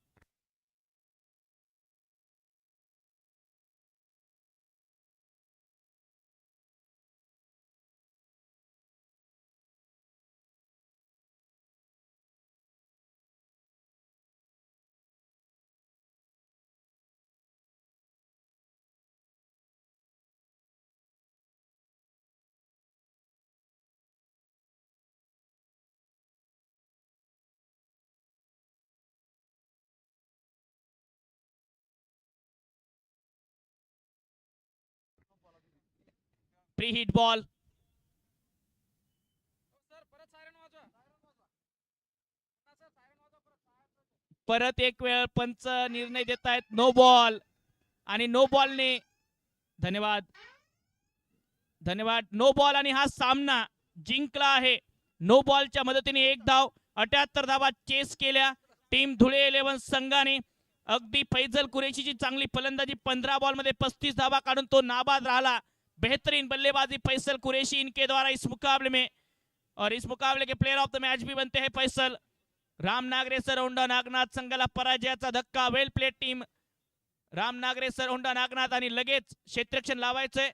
Free hit ball. परत एक वेळ पंच निर्णय देत आहेत नो बॉल. आणि नो बॉलने धन्यवाद धन्यवाद नो बॉल आणि हा सामना जिंकला आहे. नो बॉलच्या मदतीने एक धाव 78 धावा चेस केल्या टीम धुळे 11 संघाने. अगदी फैजल कुरेशीची चांगली फलंदाजी, 15 बॉल मध्ये 35 धावा काढून तो नाबाद राहिला. बेहतरीन बल्लेबाजी फैसल कुरैशी इनके द्वारा इस मुकाबले में, और इस मुकाबले के प्लेयर ऑफ द मैच भी बनते हैं फैसल. राम नागरेसर औंढा नागनाथ संघाला पराजयाचा धक्का. वेल प्लेड टीम राम नागरेसर औंढा नागनाथ. आणि लगेच क्षेत्ररक्षण लावायचंय.